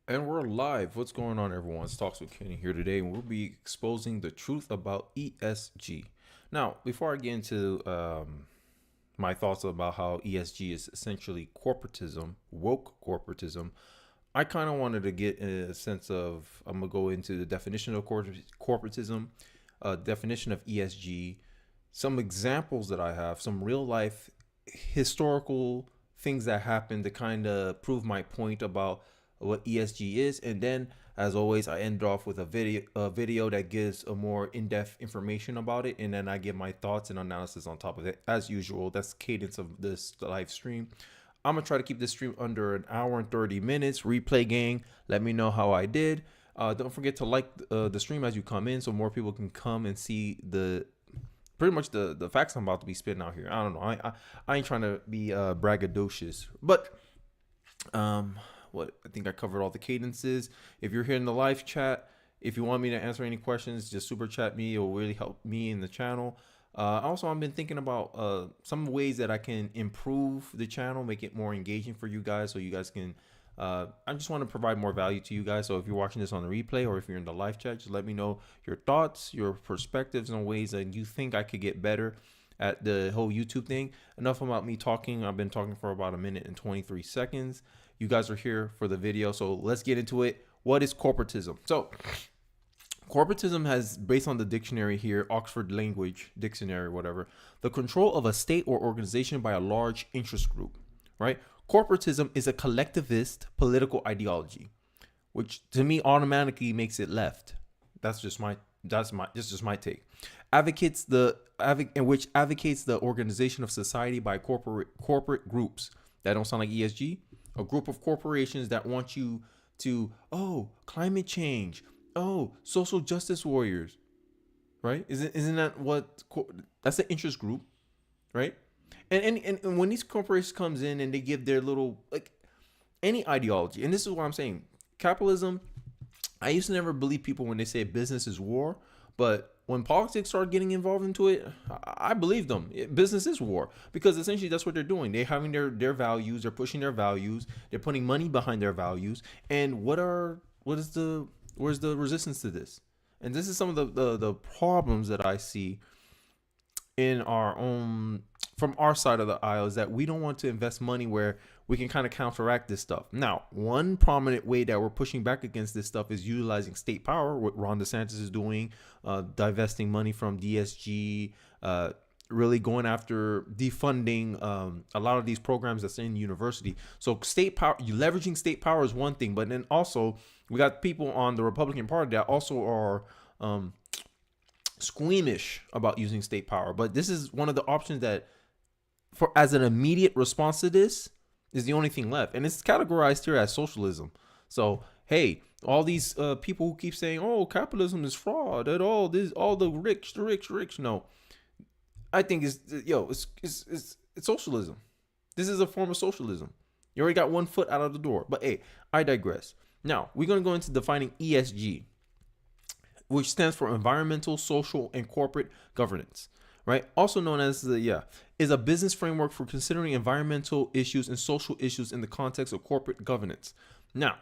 And we're live. What's going on, everyone? It's Talks with Kenny here today, and we'll be exposing the truth about ESG. Now, before I get into my thoughts about how ESG is essentially corporatism, woke corporatism, I kind of wanted to get a sense of, I'm going to go into the definition of corporatism, definition of ESG, some examples that I have, some real life historical things that happened to kind of prove my point about what ESG is, and then, as always, I end off with a video that gives a more in-depth information about it, and then I give my thoughts and analysis on top of it. As usual, that's the cadence of this live stream. I'm gonna try to keep this stream under an hour and 30 minutes. Replay gang, let me know how I did. Don't forget to like the stream as you come in, so more people can come and see pretty much the facts I'm about to be spitting out here. I don't know. I ain't trying to be braggadocious, but I think I covered all the cadences. If you're here in the live chat, if you want me to answer any questions, just super chat me. It will really help me in the channel. Also, I've been thinking about some ways that I can improve the channel, make it more engaging for you guys, so you guys can. I just want to provide more value to you guys. So if you're watching this on the replay or if you're in the live chat, just let me know your thoughts, your perspectives, and ways that you think I could get better at the whole YouTube thing. Enough about me talking. I've been talking for about 1 minute and 23 seconds. You guys are here for the video, so let's get into it. What is corporatism? So corporatism has, based on the dictionary here, Oxford Language Dictionary, whatever, the control of a state or organization by a large interest group, right? Corporatism is a collectivist political ideology, which to me automatically makes it left. That's just my take. Advocates the organization of society by corporate groups. That don't sound like ESG. A group of corporations that want you to, climate change, social justice warriors, right? Isn't that what, that's the interest group, right? And when these corporations comes in and they give their little, like, any ideology, and this is what I'm saying, capitalism, I used to never believe people when they say business is war, but when politics start getting involved into it, I believe them. Business is war, because essentially that's what they're doing. They're having their values. They're pushing their values. They're putting money behind their values. And where's the resistance to this? And this is some of the problems that I see in from our side of the aisle, is that we don't want to invest money where we can kind of counteract this stuff. Now, one prominent way that we're pushing back against this stuff is utilizing state power, what Ron DeSantis is doing, divesting money from DSG, really going after defunding a lot of these programs that's in university. So state power, leveraging state power is one thing, but then also we got people on the Republican Party that also are squeamish about using state power. But this is one of the options that, as an immediate response to this, is the only thing left, and it's categorized here as socialism. So hey, all these people who keep saying, capitalism is fraud at all the rich. No, I think it's socialism. This is a form of socialism. You already got one foot out of the door. But hey, I digress. Now we're going to go into defining ESG, which stands for environmental, social, and corporate governance, right? Also known as is a business framework for considering environmental issues and social issues in the context of corporate governance. Now,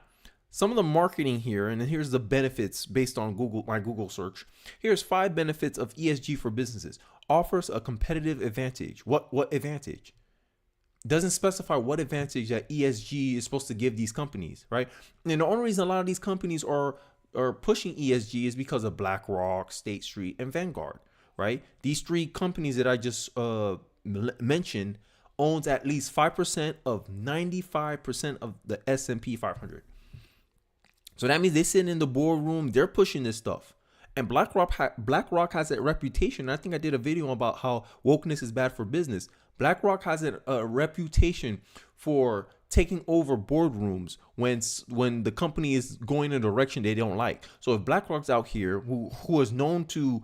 some of the marketing here, and here's the benefits based on my Google search. Here's 5 benefits of ESG for businesses. Offers a competitive advantage. What advantage? Doesn't specify what advantage that ESG is supposed to give these companies, right? And the only reason a lot of these companies are pushing ESG is because of BlackRock, State Street, and Vanguard, right? These 3 companies that I just mentioned owns at least 5% of 95% of the S&P 500. So that means they sit in the boardroom, they're pushing this stuff. And BlackRock has a reputation. I think I did a video about how wokeness is bad for business. BlackRock has a reputation for taking over boardrooms when the company is going in a direction they don't like. So if BlackRock's out here, who is known to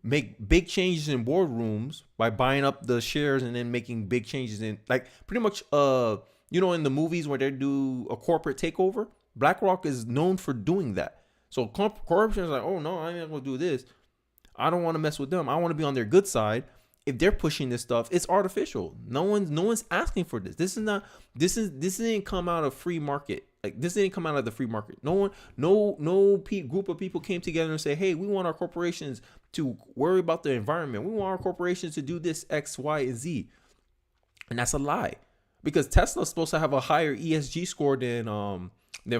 make big changes in boardrooms by buying up the shares and then making big changes in, like, pretty much in the movies where they do a corporate takeover, BlackRock is known for doing that. So corporations are like, oh no, I'm not gonna do this. I don't want to mess with them. I want to be on their good side. If they're pushing this stuff, it's artificial. No one's asking for this. This didn't come out of free market Like, this didn't come out of the free market. No one, group of people came together and say, hey, we want our corporations to worry about the environment. We want our corporations to do this X, Y, and Z. And that's a lie, because Tesla's supposed to have a higher ESG score than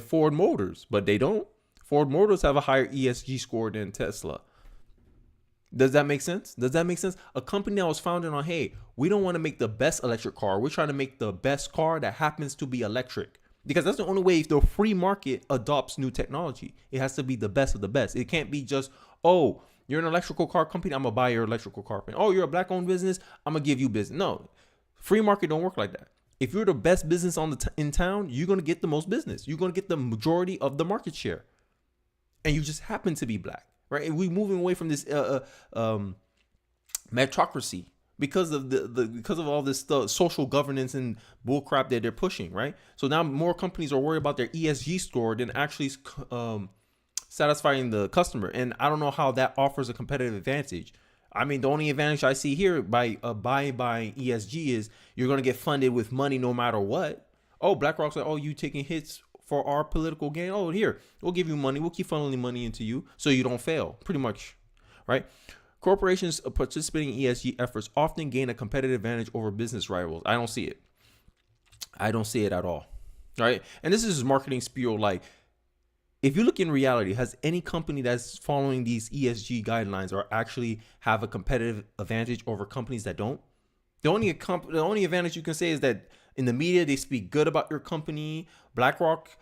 Ford Motors, but they don't. Ford Motors have a higher ESG score than Tesla. Does that make sense? A company that was founded on, hey, we don't want to make the best electric car. We're trying to make the best car that happens to be electric. Because that's the only way if the free market adopts new technology. It has to be the best of the best. It can't be just, oh, you're an electrical car company, I'm going to buy your electrical car company. Oh, you're a black-owned business, I'm going to give you business. No, free market don't work like that. If you're the best business in town, you're going to get the most business. You're going to get the majority of the market share. And you just happen to be black. Right, and we're moving away from this meritocracy because of all this social governance and bullcrap that they're pushing. Right, so now more companies are worried about their ESG score than actually satisfying the customer, and I don't know how that offers a competitive advantage. I mean, the only advantage I see here by buying ESG is you're going to get funded with money no matter what. Oh, BlackRock's like, oh, you taking hits for our political gain. Oh, here, we'll give you money. We'll keep funneling money into you so you don't fail, pretty much, right? Corporations participating in ESG efforts often gain a competitive advantage over business rivals. I don't see it. I don't see it at all, right? And this is marketing spiel. Like, if you look in reality, has any company that's following these ESG guidelines or actually have a competitive advantage over companies that don't? The only advantage you can say is that in the media, they speak good about your company. BlackRock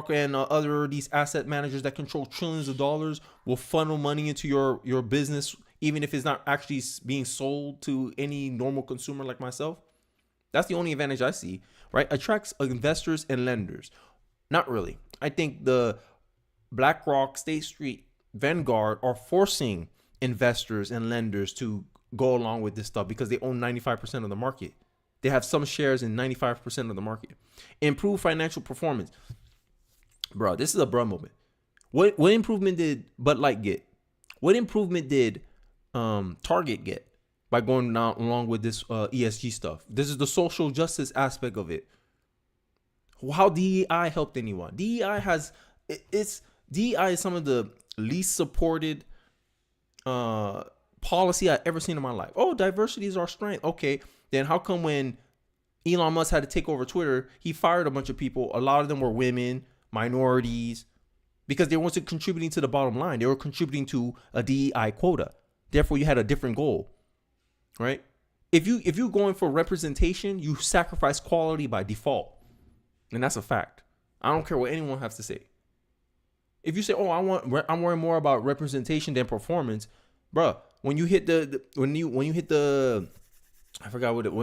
and other these asset managers that control trillions of dollars will funnel money into your business, even if it's not actually being sold to any normal consumer like myself. That's the only advantage I see, right? Attracts investors and lenders. Not really. I think the BlackRock, State Street, Vanguard are forcing investors and lenders to go along with this stuff because they own 95% of the market. They have some shares in 95% of the market. Improve financial performance. Bro, this is a bro moment. What improvement did Bud Light get? What improvement did Target get by going down along with this ESG stuff? This is the social justice aspect of it. How DEI helped anyone? DEI is some of the least supported policy I've ever seen in my life. Oh, diversity is our strength. Okay. Then how come when Elon Musk had to take over Twitter, he fired a bunch of people? A lot of them were women, minorities, because they weren't contributing to the bottom line. They were contributing to a DEI quota. Therefore, you had a different goal, right? If you're going for representation, you sacrifice quality by default, and that's a fact. I don't care what anyone has to say. If you say, "Oh, I'm worrying more about representation than performance," bruh, when you hit when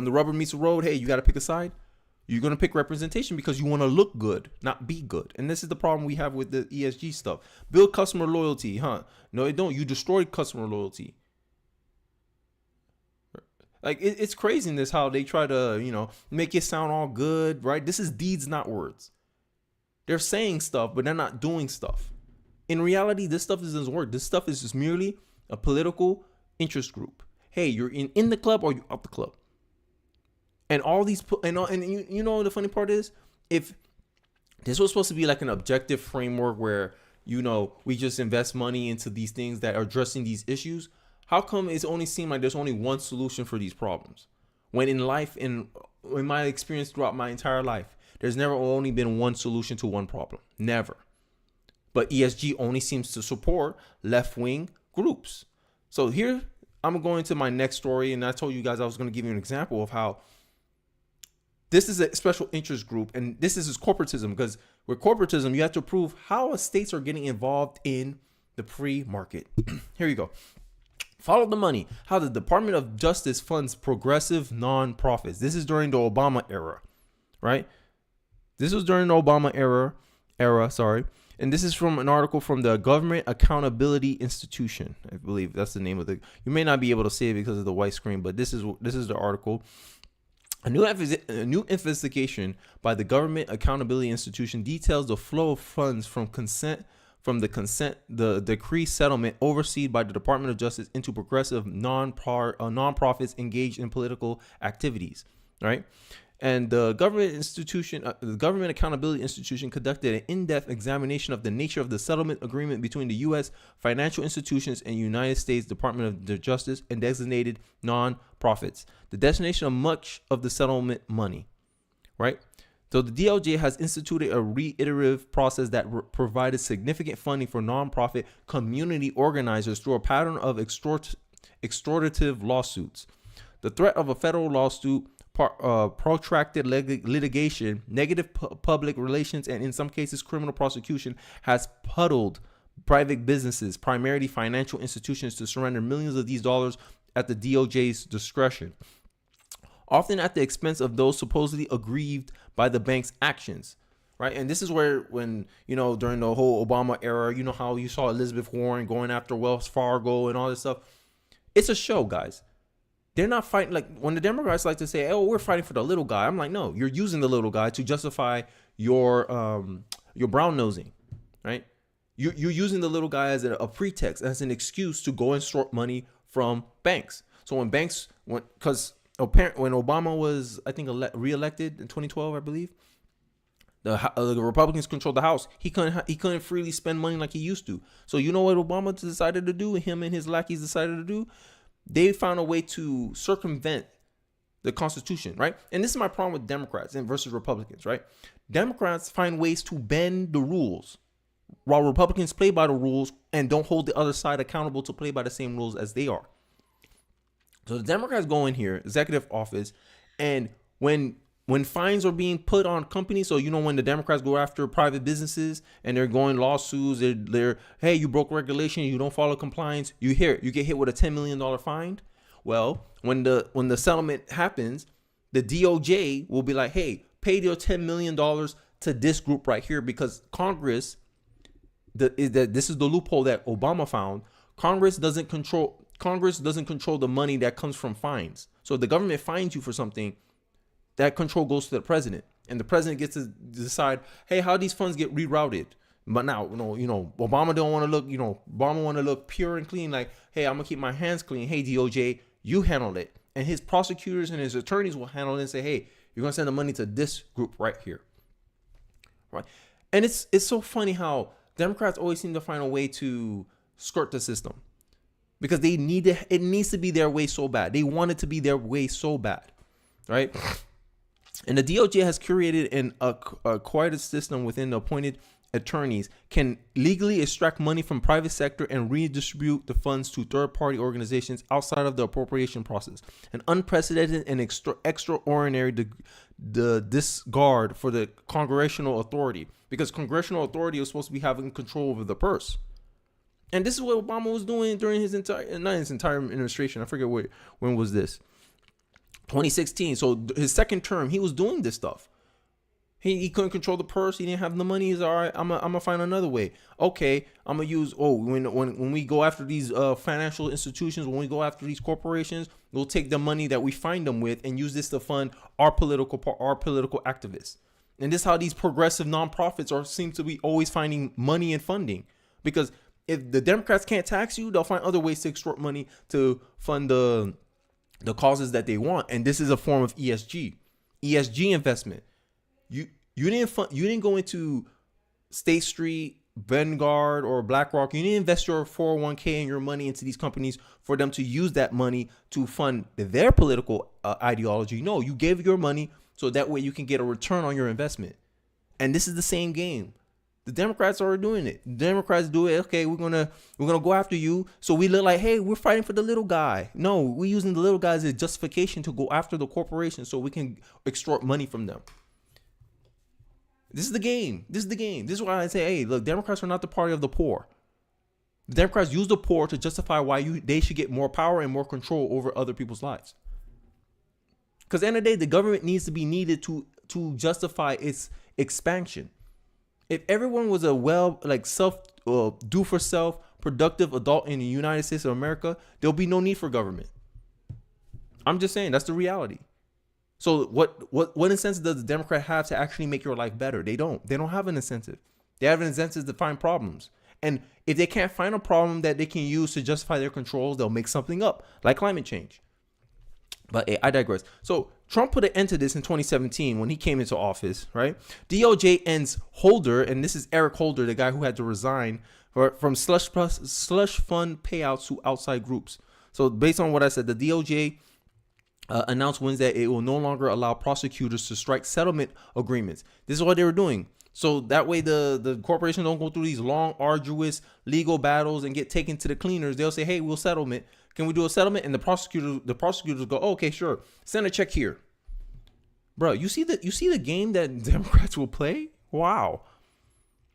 the rubber meets the road, hey, you got to pick a side. You're going to pick representation because you want to look good, not be good. And this is the problem we have with the ESG stuff. Build customer loyalty, huh? No, it don't. You destroyed customer loyalty. Like, it's craziness how they try to, make it sound all good, right? This is deeds, not words. They're saying stuff, but they're not doing stuff. In reality, this stuff doesn't work. This stuff is just merely a political interest group. Hey, you're in the club or you're out the club. And all these, the funny part is, if this was supposed to be like an objective framework where, we just invest money into these things that are addressing these issues, how come it's only seemed like there's only one solution for these problems? When in life, in my experience throughout my entire life, there's never only been one solution to one problem. Never. But ESG only seems to support left-wing groups. So here, I'm going to my next story, and I told you guys I was going to give you an example of how this is a special interest group, and this is corporatism, because with corporatism, you have to prove how states are getting involved in the free market. Here you go. Follow the money. How the Department of Justice funds progressive nonprofits. This is during the Obama era, right? This was during the Obama era, sorry. And this is from an article from the Government Accountability Institution. I believe that's the name of the. You may not be able to see it because of the white screen, but this is the article. A new investigation by the Government Accountability Institution details the flow of funds from the decree settlement overseen by the Department of Justice into progressive nonprofits engaged in political activities. Right? And the Government Accountability Institution conducted an in-depth examination of the nature of the settlement agreement between the U.S. financial institutions and United States Department of Justice and designated non-profits, the destination of much of the settlement money, right? So the DOJ has instituted a reiterative process that provided significant funding for nonprofit community organizers through a pattern of extortative lawsuits. The threat of a federal lawsuit, protracted litigation, negative public relations, and in some cases criminal prosecution has puddled private businesses, primarily financial institutions, to surrender millions of these dollars at the DOJ's discretion, often at the expense of those supposedly aggrieved by the bank's actions, right? And this is where, when, during the whole Obama era, how you saw Elizabeth Warren going after Wells Fargo and all this stuff. It's a show, guys. They're not fighting. Like, when the Democrats like to say, oh, we're fighting for the little guy, I'm like, no, you're using the little guy to justify your brown nosing, right? You're using the little guy as a pretext, as an excuse to go and extort money from banks. So when banks because when Obama was, I think, reelected in 2012, I believe, the Republicans controlled the House. He couldn't freely spend money like he used to. So you know what Obama decided to do? Him and his lackeys decided to do? They found a way to circumvent the Constitution, right? And this is my problem with Democrats versus Republicans, right? Democrats find ways to bend the rules, while Republicans play by the rules and don't hold the other side accountable to play by the same rules as they are. So the Democrats go in here, executive office, and when fines are being put on companies, so when the Democrats go after private businesses and they're going lawsuits, they're hey, you broke regulation, you don't follow compliance, you get hit with a $10 million fine. Well, when the settlement happens, the DOJ will be like, hey, pay your $10 million to this group right here, because Congress, this is the loophole that Obama found. Congress doesn't control the money that comes from fines. So if the government fines you for something, that control goes to the president, and the president gets to decide, hey, how these funds get rerouted. But now, Obama don't want to look, Obama want to look pure and clean, like, hey, I'm gonna keep my hands clean. Hey, DOJ, you handle it, and his prosecutors and his attorneys will handle it and say, hey, you're gonna send the money to this group right here, right? And it's so funny how Democrats always seem to find a way to skirt the system, because it needs to be their way so bad. They want it to be their way so bad, right? And the DOJ has curated a quite system within the appointed attorneys can legally extract money from private sector and redistribute the funds to third-party organizations outside of the appropriation process. An unprecedented and extraordinary the disregard for the congressional authority, because congressional authority is supposed to be having control over the purse. And this is what Obama was doing during not his entire administration. I forget when was this? 2016. So his second term, he was doing this stuff. He couldn't control the purse. He didn't have the money. He's all right. I'm gonna find another way. Okay, I'm gonna use. When we go after these financial institutions, when we go after these corporations, we'll take the money that we find them with and use this to fund our political activists. And this is how these progressive nonprofits seem to be always finding money and funding, because if the Democrats can't tax you, they'll find other ways to extort money to fund the causes that they want. And this is a form of ESG investment. You didn't go into State Street, Vanguard, or BlackRock. You didn't invest your 401k and your money into these companies for them to use that money to fund their political ideology. No, you gave your money so that way you can get a return on your investment. And this is the same game. The Democrats are doing it. The Democrats do it. Okay, we're gonna go after you, so we look like, hey, we're fighting for the little guy. No, we're using the little guy as a justification to go after the corporation so we can extort money from them. This is the game. This is why I say, hey, look, Democrats are not the party of the poor. The Democrats use the poor to justify why they should get more power and more control over other people's lives. Because at the end of the day, the government needs to be needed to justify its expansion. If everyone was a do for self, productive adult in the United States of America, there'll be no need for government. I'm just saying, that's the reality. So what incentive does the Democrat have to actually make your life better? They don't have an incentive. They have an incentive to find problems. And if they can't find a problem that they can use to justify their controls, they'll make something up, like climate change. But hey, I digress. So Trump put an end to this in 2017 when he came into office, right? DOJ ends Holder, and this is Eric Holder, the guy who had to resign from slush fund payouts to outside groups. So based on what I said, the DOJ announced Wednesday that it will no longer allow prosecutors to strike settlement agreements. This is what they were doing. So that way the corporation don't go through these long, arduous legal battles and get taken to the cleaners. They'll say, hey, we'll settlement. Can we do a settlement? And the prosecutors go, oh, okay, sure. Send a check here. Bro, you see the game that Democrats will play? Wow.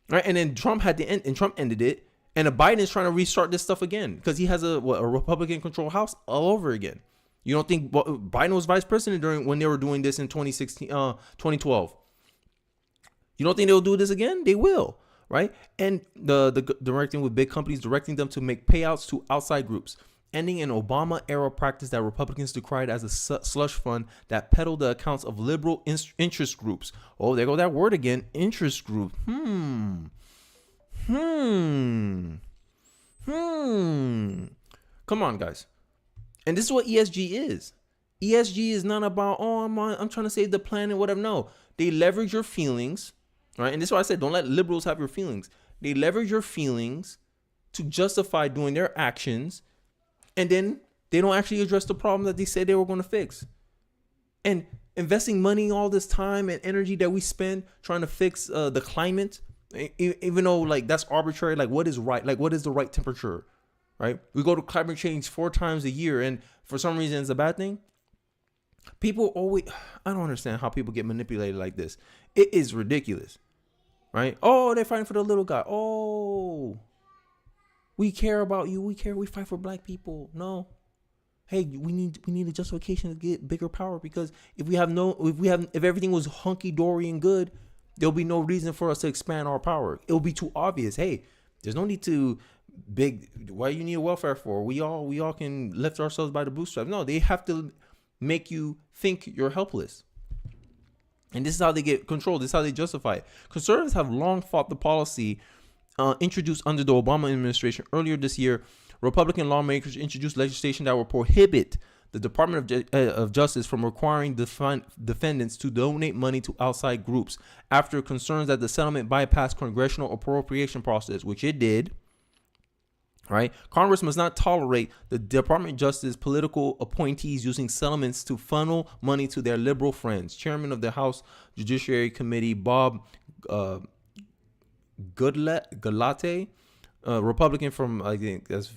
Right? And then Trump had to end, and Trump ended it. And Biden is trying to restart this stuff again because he has a Republican-controlled House all over again. You don't think Biden was vice president when they were doing this in 2012? You don't think they'll do this again? They will, right? And the directing with big companies, directing them to make payouts to outside groups, ending an Obama-era practice that Republicans decried as a slush fund that peddled the accounts of liberal interest groups. Oh, there go that word again, interest group. Come on, guys. And this is what ESG is. ESG is not about, oh, I'm trying to save the planet, whatever. No, they leverage your feelings, right? And this is why I said, don't let liberals have your feelings. They leverage your feelings to justify doing their actions, and then they don't actually address the problem that they said they were going to fix. And investing money all this time and energy that we spend trying to fix the climate, even though like that's arbitrary, like what is right? Like what is the right temperature, right? We go to climate change 4 times a year, and for some reason it's a bad thing. People always, I don't understand how people get manipulated like this. It is ridiculous, right? Oh, they're fighting for the little guy. Oh, we care about you. We fight for black people. No. Hey, we need a justification to get bigger power, because if everything was hunky dory and good, there'll be no reason for us to expand our power. It'll be too obvious. Hey, there's no need to why you need a welfare for? We all can lift ourselves by the bootstraps. No, they have to make you think you're helpless. And this is how they get control. This is how they justify it. Conservatives have long fought the policy introduced under the Obama administration. Earlier this year, Republican lawmakers introduced legislation that will prohibit the Department of Justice from requiring defendants to donate money to outside groups after concerns that the settlement bypassed congressional appropriation process, which it did. Right? Congress must not tolerate the Department of Justice political appointees using settlements to funnel money to their liberal friends. Chairman of the House Judiciary Committee, Bob Galate, Republican from, I think that's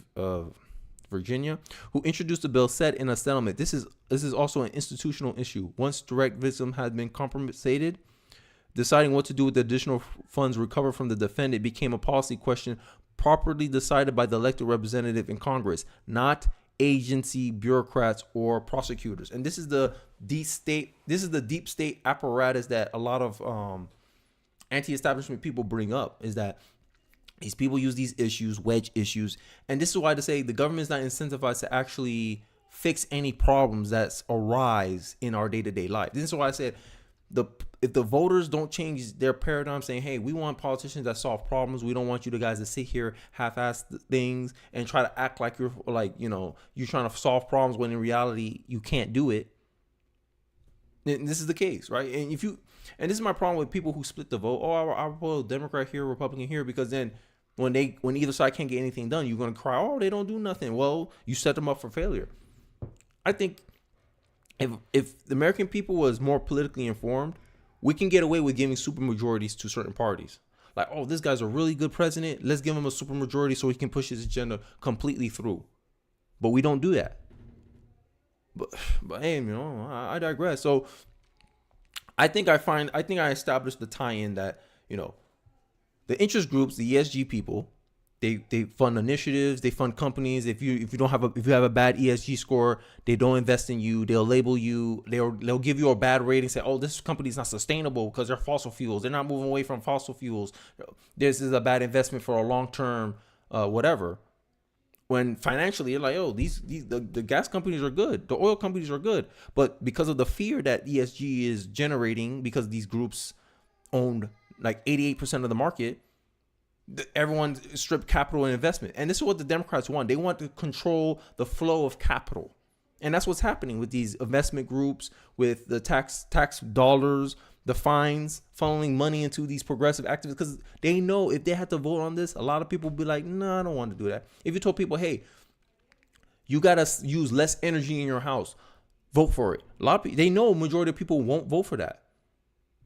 Virginia, who introduced the bill, said in a settlement, this is also an institutional issue. Once direct victim had been compensated, deciding what to do with the additional funds recovered from the defendant became a policy question properly decided by the elected representative in Congress, not agency bureaucrats or prosecutors. And this is the deep state apparatus that a lot of anti-establishment people bring up, is that these people use these issues, wedge issues, and this is why to say the government is not incentivized to actually fix any problems that arise in our day-to-day life. This is why I said if the voters don't change their paradigm, saying, hey, we want politicians that solve problems, we don't want you guys to sit here half-ass things and try to act like you're trying to solve problems when in reality you can't do it. And this is the case, right? And this is my problem with people who split the vote. Oh, I vote Democrat here, Republican here, because then when either side can't get anything done, you're gonna cry, oh, they don't do nothing. Well, you set them up for failure. I think if the American people was more politically informed, we can get away with giving supermajorities to certain parties. Like, oh, this guy's a really good president, let's give him a supermajority so he can push his agenda completely through. But we don't do that. But hey, I digress. So I think I established the tie-in that, the interest groups, the ESG people, they fund initiatives, they fund companies. If you have a bad ESG score, they don't invest in you. They'll label you. They'll give you a bad rating. Say, oh, this company's not sustainable because they're fossil fuels. They're not moving away from fossil fuels. This is a bad investment for a long term, whatever. When financially you're like, oh, the gas companies are good, the oil companies are good, but because of the fear that ESG is generating, because these groups owned like 88% of the market, everyone stripped capital and investment. And this is what the Democrats want. They want to control the flow of capital, And that's what's happening with these investment groups, with the tax dollars, the fines, funneling money into these progressive activists, because they know if they had to vote on this, a lot of people would be like, no, I don't want to do that. If you told people, hey, you got to use less energy in your house, vote for it. A lot of people, they know a majority of people won't vote for that,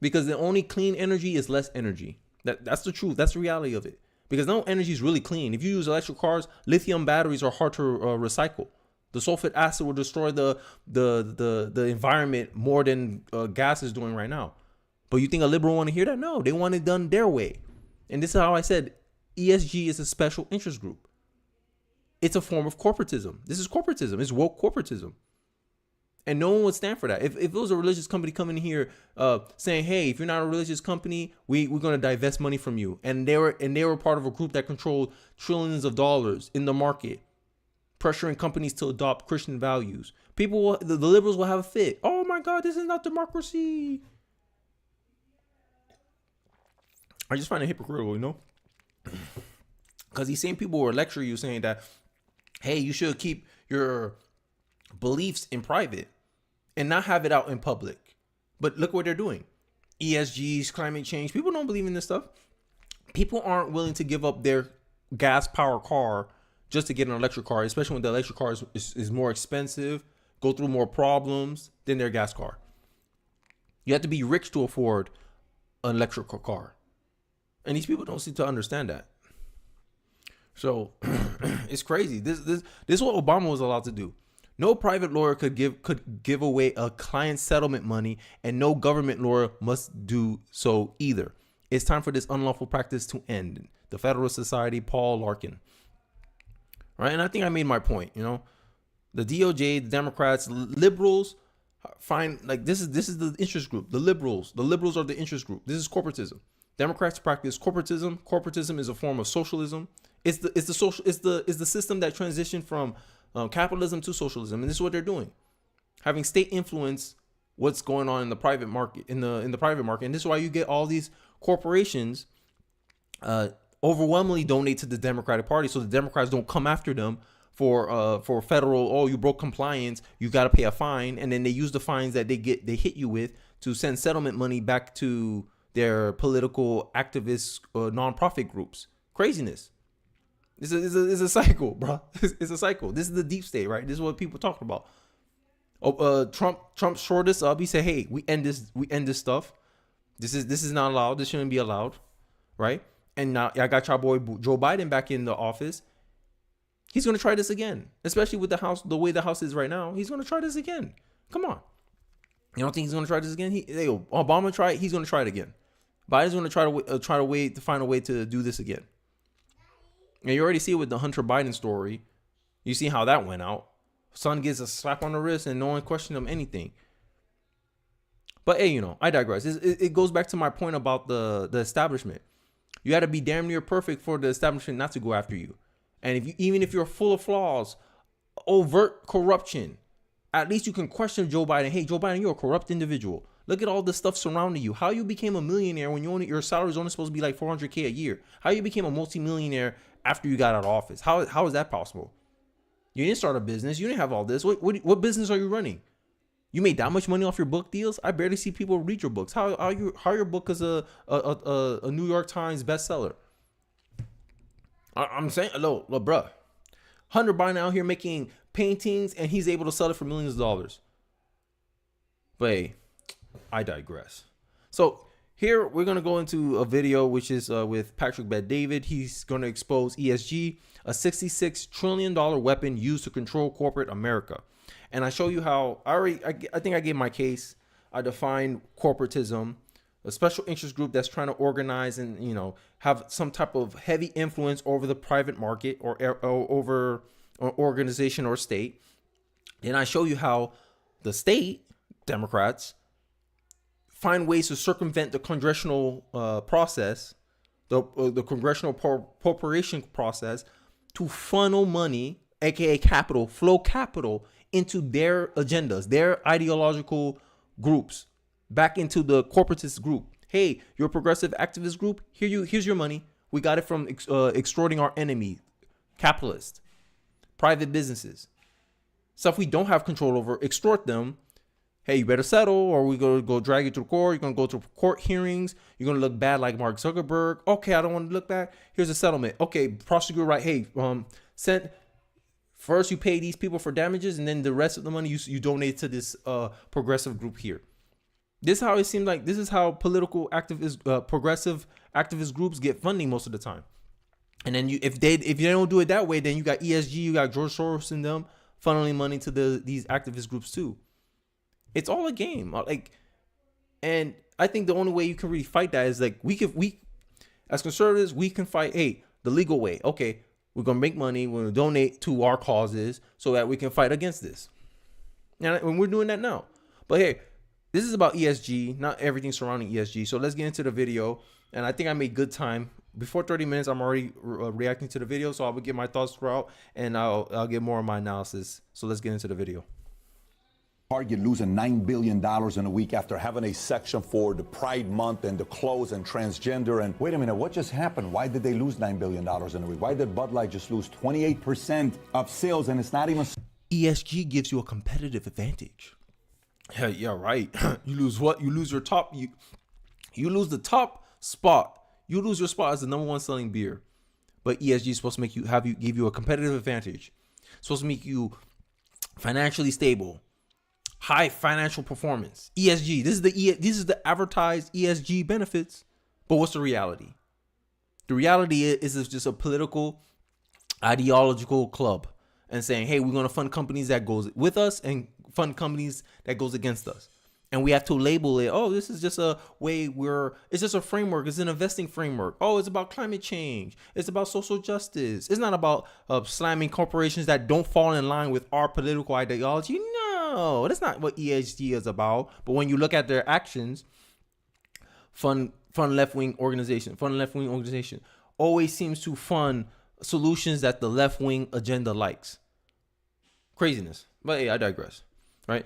because the only clean energy is less energy. That's the truth. That's the reality of it. Because no energy is really clean. If you use electric cars, lithium batteries are hard to recycle. The sulfuric acid will destroy the environment more than gas is doing right now. But you think a liberal want to hear that? No, they want it done their way. And this is how I said ESG is a special interest group. It's a form of corporatism. This is corporatism. It's woke corporatism. And no one would stand for that. If it was a religious company coming in here saying, hey, if you're not a religious company, we're going to divest money from you. And they were part of a group that controlled trillions of dollars in the market, pressuring companies to adopt Christian values. The liberals will have a fit. Oh my God, this is not democracy. I just find it hypocritical, you know? Because these same people will lecture you saying that, hey, you should keep your beliefs in private and not have it out in public. But look what they're doing. ESGs, climate change. People don't believe in this stuff. People aren't willing to give up their gas powered car just to get an electric car, especially when the electric car is more expensive, go through more problems than their gas car. You have to be rich to afford an electric car. And these people don't seem to understand that. So it's crazy. This is what Obama was allowed to do. No private lawyer could give away a client's settlement money, and no government lawyer must do so either. It's time for this unlawful practice to end. The Federalist Society, Paul Larkin. Right, and I think I made my point. You know, the DOJ, the Democrats, liberals find like this is the interest group. The liberals are the interest group. This is corporatism. Democrats practice corporatism. Corporatism is a form of socialism. It's the system that transitioned from capitalism to socialism, and this is what they're doing, having state influence what's going on in the private market, in the private market, and this is why you get all these corporations overwhelmingly donate to the Democratic Party, so the Democrats don't come after them for federal. Oh, you broke compliance, you got to pay a fine, and then they use the fines that they hit you with to send settlement money back to their political activist nonprofit groups. Craziness. This is a cycle, bro. It's a cycle. This is the deep state, right? This is what people talking about. Trump shored this up. He said, "Hey, we end this stuff. This is not allowed. This shouldn't be allowed, right?" And now I got your boy Joe Biden back in the office. He's gonna try this again, especially with the House, the way the House is right now. He's gonna try this again. Come on, you don't think he's gonna try this again? Obama tried. He's gonna try it again. Biden's gonna try to find a way to do this again. And you already see it with the Hunter Biden story. You see how that went out. Son gets a slap on the wrist and no one questioned him anything. But hey, you know, I digress. It goes back to my point about the establishment. You got to be damn near perfect for the establishment not to go after you. And even if you're full of flaws, overt corruption, at least you can question Joe Biden. Hey, Joe Biden, you're a corrupt individual. Look at all the stuff surrounding you. How you became a millionaire when your salary is only supposed to be like $400K a year. How you became a multimillionaire after you got out of office. How is that possible? You didn't start a business. You didn't have all this. What business are you running? You made that much money off your book deals? I barely see people read your books. How your book is a New York Times bestseller? I'm saying, look, bruh. Hunter Biden out here making paintings and he's able to sell it for millions of dollars. But hey, I digress. So here we're going to go into a video which is with Patrick Bet-David. He's going to expose ESG, a $66 trillion weapon used to control corporate America. And I show you how I think I gave my case. I defined corporatism, a special interest group that's trying to organize and, you know, have some type of heavy influence over the private market or over an organization or state. And I show you how the state, Democrats, find ways to circumvent the congressional process, the congressional appropriation process, to funnel money, aka capital, flow capital, into their agendas, their ideological groups, back into the corporatist group. Hey, you're a progressive activist group. Here's your money. We got it from extorting our enemy, capitalist, private businesses. stuff we don't have control over, extort them. Hey, you better settle, or we go drag you to court. You're gonna go to court hearings. You're gonna look bad like Mark Zuckerberg. Okay, I don't want to look bad. Here's a settlement. Okay, prosecutor, right? Hey, first you pay these people for damages, and then the rest of the money you donate to this progressive group here. This is how it seems like. This is how political activist, progressive activist groups get funding most of the time. And then if they don't do it that way, then you got ESG, you got George Soros and them funneling money to these activist groups too. It's all a game. And I think the only way you can really fight that is like we as conservatives, we can fight, hey, the legal way. Okay, we're gonna make money, we're gonna donate to our causes so that we can fight against this. And we're doing that now. But hey, this is about ESG, not everything surrounding ESG. So let's get into the video. And I think I made good time. Before 30 minutes, I'm already reacting to the video. So I will get my thoughts throughout, and I'll get more of my analysis. So let's get into the video. Target losing $9 billion in a week after having a section for the Pride Month and the clothes and transgender. And wait a minute, what just happened? Why did they lose $9 billion in a week? Why did Bud Light just lose 28% of sales, and it's not even... ESG gives you a competitive advantage. Yeah, right. You lose what? You lose your top. You lose the top spot. You lose your spot as the number one selling beer. But ESG is supposed to make give you a competitive advantage. It's supposed to make you financially stable. High financial performance. ESG. This is the advertised ESG benefits. But what's the reality? The reality is it's just a political, ideological club, and saying, hey, we're gonna fund companies that goes with us and fund companies that goes against us. And we have to label it. Oh, this is just a way it's just a framework. It's an investing framework. Oh, it's about climate change. It's about social justice. It's not about slamming corporations that don't fall in line with our political ideology. No, that's not what ESG is about. But when you look at their actions, fund left-wing organization always seems to fund solutions that the left-wing agenda likes. Craziness. But hey, I digress. Right?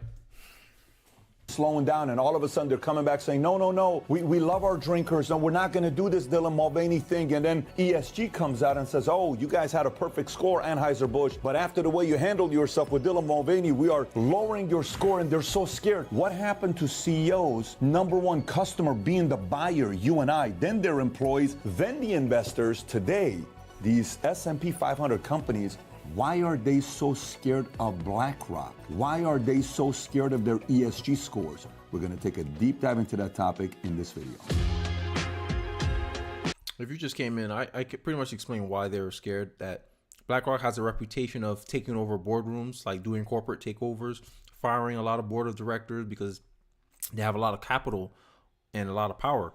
slowing down, and all of a sudden they're coming back saying, no, we love our drinkers, no, we're not going to do this Dylan Mulvaney thing. And then ESG comes out and says, oh, you guys had a perfect score, Anheuser-Busch, but after the way you handled yourself with Dylan Mulvaney, we are lowering your score, and they're so scared. What happened to CEOs? Number one customer being the buyer, you and I, then their employees, then the investors. Today, these S&P 500 companies, why are they so scared of BlackRock? Why are they so scared of their ESG scores? We're going to take a deep dive into that topic in this video. If you just came in, I could pretty much explain why they were scared. That BlackRock has a reputation of taking over boardrooms, like doing corporate takeovers, firing a lot of board of directors because they have a lot of capital and a lot of power.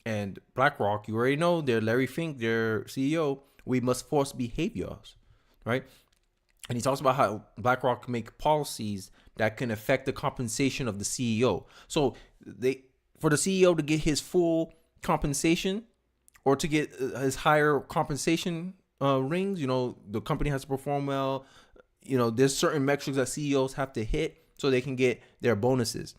And BlackRock, you already know, they're Larry Fink, their CEO. We must force behaviors. Right. And he talks about how BlackRock can make policies that can affect the compensation of the CEO. So for the CEO to get his full compensation or to get his higher compensation rings, the company has to perform well. There's certain metrics that CEOs have to hit so they can get their bonuses.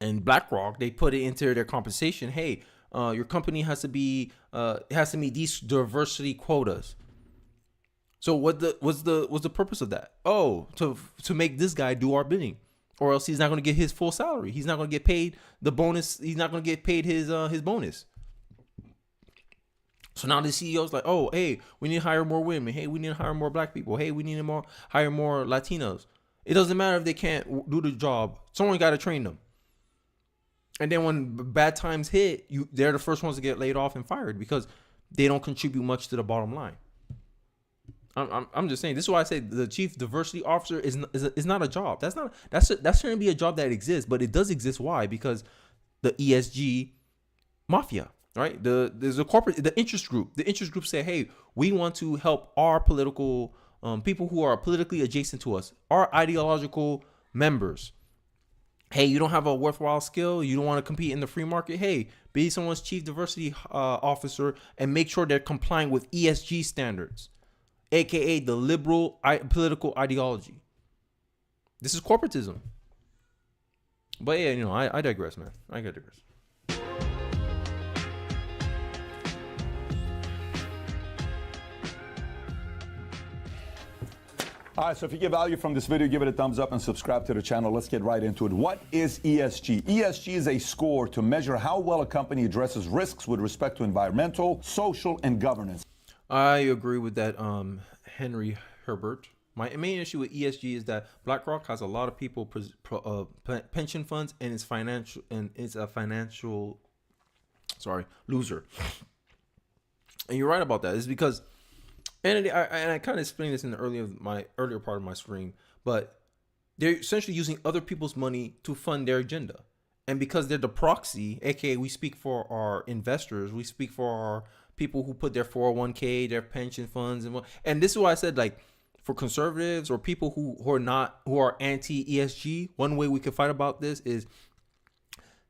And BlackRock, they put it into their compensation. Hey, your company has to meet these diversity quotas. So what's the purpose of that? Oh, to make this guy do our bidding, or else he's not going to get his full salary. He's not going to get paid the bonus. He's not going to get paid his bonus. So now the CEO's like, oh, hey, we need to hire more women. Hey, we need to hire more black people. Hey, we need to hire more Latinos. It doesn't matter if they can't do the job. Someone got to train them. And then when bad times hit, they're the first ones to get laid off and fired because they don't contribute much to the bottom line. I'm just saying, this is why I say the chief diversity officer is not a job. That's going to be a job that exists, but it does exist. Why? Because the ESG mafia, right? There's the interest group. The interest group say, hey, we want to help our political people who are politically adjacent to us, our ideological members. Hey, you don't have a worthwhile skill. You don't want to compete in the free market. Hey, be someone's chief diversity officer and make sure they're complying with ESG standards, aka the liberal political ideology. This is corporatism. But yeah, I digress, man. I digress. All right, so if you get value from this video, give it a thumbs up and subscribe to the channel. Let's get right into it. What is ESG? ESG is a score to measure how well a company addresses risks with respect to environmental, social, and governance. I agree with that, Henry Herbert. My main issue with ESG is that BlackRock has a lot of people, pension funds, and it's a financial loser. And you're right about that. It's because, and I kind of explained this in the earlier part of my stream, but they're essentially using other people's money to fund their agenda. And because they're the proxy, aka we speak for our investors, we speak for our people who put their 401k, their pension funds, and this is why I said, like, for conservatives or people who are anti ESG, one way we can fight about this is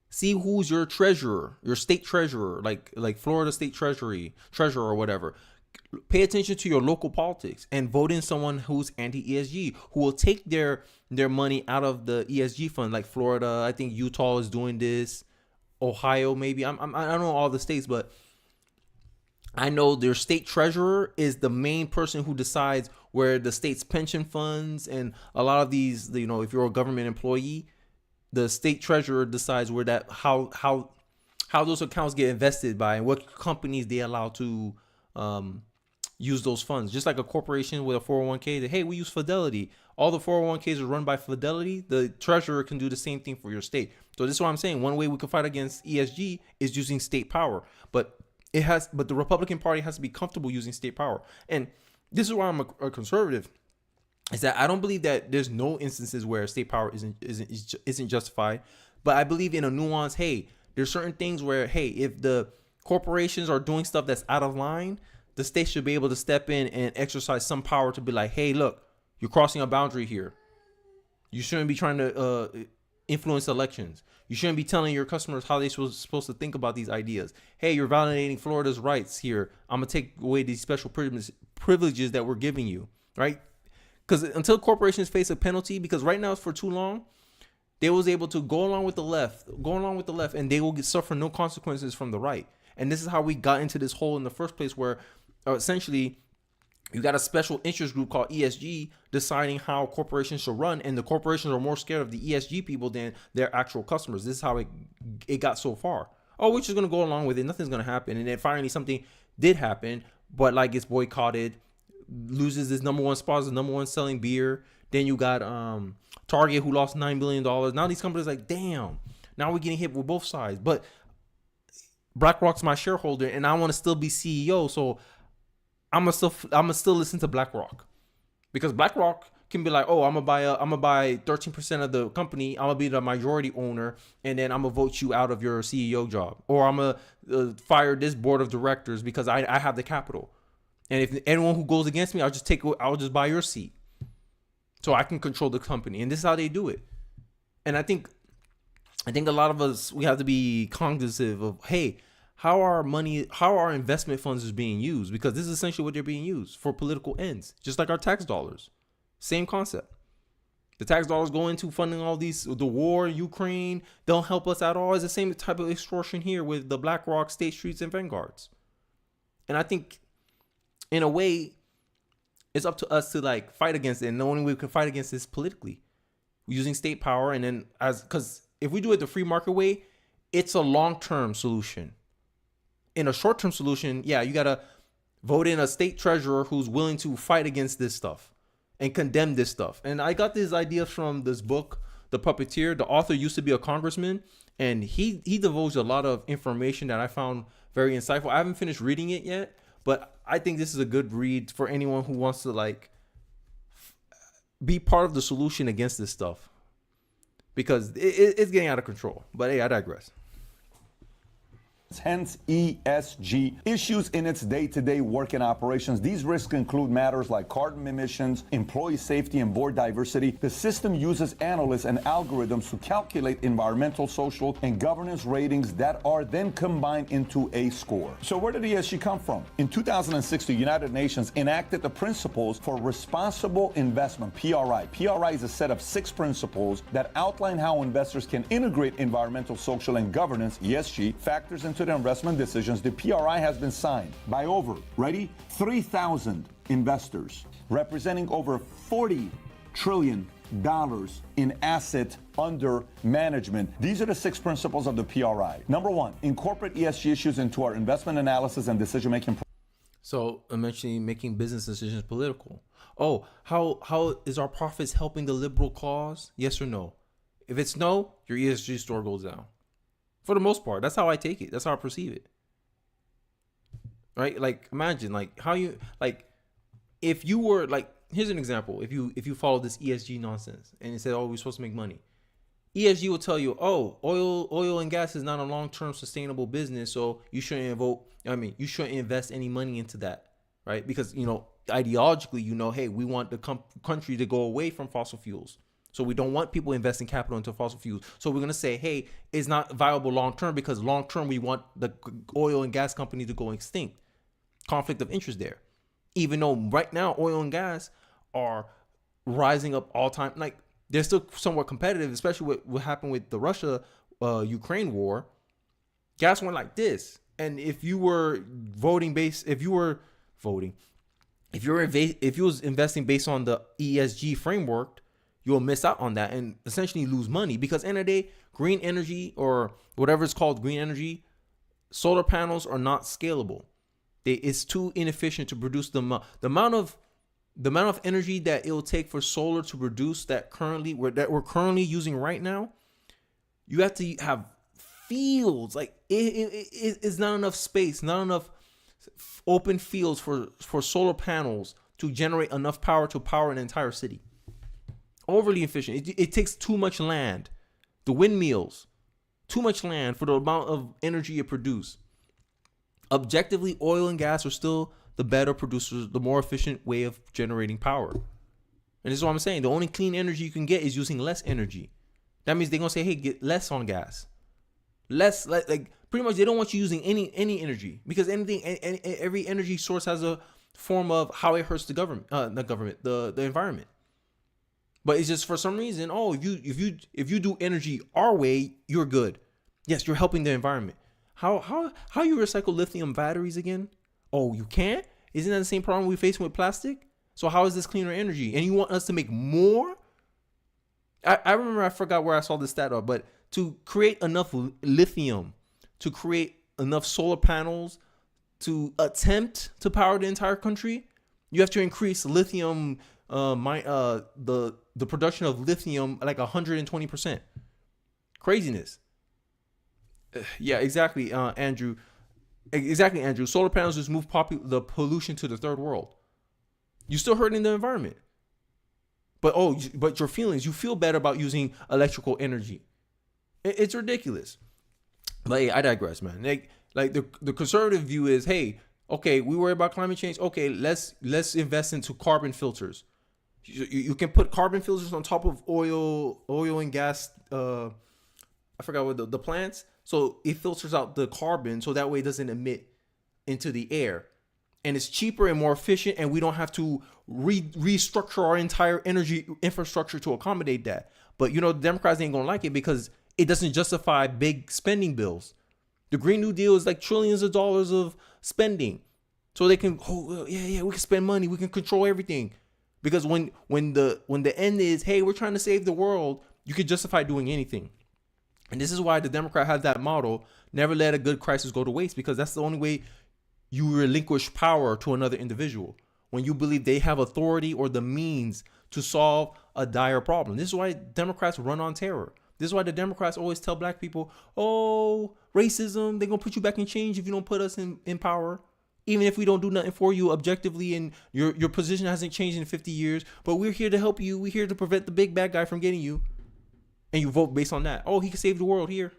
see who's your treasurer, your state treasurer, like Florida state treasurer or whatever. Pay attention to your local politics and vote in someone who's anti ESG, who will take their money out of the ESG fund, like Florida. I think Utah is doing this, Ohio maybe. I don't know all the states, but I know their state treasurer is the main person who decides where the state's pension funds and a lot of these, if you're a government employee, the state treasurer decides where that, how those accounts get invested by and what companies they allow to use those funds. Just like a corporation with a 401k, hey, we use Fidelity. All the 401ks are run by Fidelity. The treasurer can do the same thing for your state. So this is what I'm saying. One way we can fight against ESG is using state power, but the Republican Party has to be comfortable using state power. And this is why I'm a conservative, is that I don't believe that there's no instances where state power isn't justified, but I believe in a nuance. Hey, there's certain things where, hey, if the corporations are doing stuff that's out of line, the state should be able to step in and exercise some power to be like, hey, look, you're crossing a boundary here. You shouldn't be trying to influence elections. You shouldn't be telling your customers how they're supposed to think about these ideas. Hey, you're validating Florida's rights here. I'm going to take away these special privileges that we're giving you, right? Because until corporations face a penalty, because right now for too long, they was able to go along with the left, and they will suffer no consequences from the right. And this is how we got into this hole in the first place, where essentially you got a special interest group called ESG deciding how corporations should run, and the corporations are more scared of the ESG people than their actual customers. This is how it got so far. Oh, we're just going to go along with it. Nothing's going to happen. And then finally something did happen, but like it's boycotted, loses its number one spot as the number one selling beer. Then you got Target, who lost $9 billion. Now these companies like, damn, now we're getting hit with both sides. But BlackRock's my shareholder and I want to still be CEO. So I'm gonna still listen to BlackRock, because BlackRock can be like, oh, I'm gonna buy 13% of the company. I'm gonna be the majority owner, and then I'm gonna vote you out of your CEO job, or I'm gonna fire this board of directors because I have the capital. And if anyone who goes against me, I'll just buy your seat, so I can control the company. And this is how they do it. And I think a lot of us, we have to be cognizant of, hey, how our investment funds is being used, because this is essentially what they're being used for political ends, just like our tax dollars. Same concept. The tax dollars go into funding all these, the war in Ukraine, don't help us at all. It's the same type of extortion here with the BlackRock, State Streets, and Vanguards. And I think in a way, it's up to us to like fight against it. And the only way we can fight against it is politically, using state power. And then because if we do it the free market way, it's a long-term solution. In a short-term solution, yeah, you got to vote in a state treasurer who's willing to fight against this stuff and condemn this stuff. And I got this idea from this book, The Puppeteer. The author used to be a congressman, and he divulged a lot of information that I found very insightful. I haven't finished reading it yet, but I think this is a good read for anyone who wants to like be part of the solution against this stuff, because it's getting out of control. But hey, I digress. Hence ESG issues in its day-to-day work and operations. These risks include matters like carbon emissions, employee safety, and board diversity. The system uses analysts and algorithms to calculate environmental, social, and governance ratings that are then combined into a score. So where did ESG come from? In 2006, the United Nations enacted the Principles for Responsible Investment, PRI. PRI is a set of 6 principles that outline how investors can integrate environmental, social, and governance, ESG, factors into to their investment decisions, the PRI has been signed by over, ready, 3,000 investors representing over $40 trillion in asset under management. These are the 6 principles of the PRI. Number 1, incorporate ESG issues into our investment analysis and decision-making. So I'm mentioning making business decisions political. Oh, how is our profits helping the liberal cause? Yes or no? If it's no, your ESG score goes down. For the most part, that's how I take it. That's how I perceive it. Right? Like, imagine, like, how you, like, if you were, like, here's an example. If you follow this ESG nonsense and it said, oh, we're supposed to make money. ESG will tell you, oh, oil and gas is not a long-term sustainable business, so you shouldn't you shouldn't invest any money into that, right? Because, you know, ideologically, you know, hey, we want the country to go away from fossil fuels. So we don't want people investing capital into fossil fuels. So we're going to say, hey, it's not viable long-term because long-term we want the oil and gas company to go extinct. Conflict of interest there. Even though right now oil and gas are rising up all time. Like, they're still somewhat competitive, especially what happened with the Russia-Ukraine war. Gas went like this. And if you were if you was investing based on the ESG framework, you'll miss out on that and essentially lose money, because end of the day, green energy, or whatever it's called, green energy, solar panels are not scalable. It's too inefficient to produce the amount of energy that it'll take for solar to produce that we're currently using right now. You have to have fields. Like, it's not enough space, not enough open fields for solar panels to generate enough power to power an entire city. Overly efficient. It takes too much land. The windmills, too much land for the amount of energy it produces. Objectively, oil and gas are still the better producers, the more efficient way of generating power. And this is what I'm saying. The only clean energy you can get is using less energy. That means they're going to say, hey, get less on gas. Less, like pretty much they don't want you using any energy, because every energy source has a form of how it hurts the the environment. But it's just, for some reason, oh, if you do energy our way, you're good. Yes, you're helping the environment. How you recycle lithium batteries again? Oh, you can't? Isn't that the same problem we face with plastic? So how is this cleaner energy? And you want us to make more? I remember, I forgot where I saw this stat up, but to create enough lithium, to create enough solar panels, to attempt to power the entire country, you have to increase lithium, the production of lithium like 120%. Craziness. Yeah, exactly, Andrew. Exactly, Andrew. Solar panels just move the pollution to the third world. You're still hurting the environment. But your feelings, you feel better about using electrical energy. It's ridiculous. But yeah, I digress, man. Like the conservative view is, hey, okay, we worry about climate change. Okay, let's invest into carbon filters. You can put carbon filters on top of oil and gas. I forgot what the plants. So it filters out the carbon, so that way it doesn't emit into the air. And it's cheaper and more efficient, and we don't have to restructure our entire energy infrastructure to accommodate that. But, you know, the Democrats ain't going to like it because it doesn't justify big spending bills. The Green New Deal is like trillions of dollars of spending. So they can, we can spend money. We can control everything. Because when the end is, hey, we're trying to save the world, you can justify doing anything. And this is why the Democrat has that motto, never let a good crisis go to waste, because that's the only way you relinquish power to another individual, when you believe they have authority or the means to solve a dire problem. This is why Democrats run on terror. This is why the Democrats always tell black people, oh, racism, they're going to put you back in change if you don't put us in power. Even if we don't do nothing for you objectively and your position hasn't changed in 50 years, but we're here to help you. We're here to prevent the big bad guy from getting you. And you vote based on that. Oh, he can save the world here.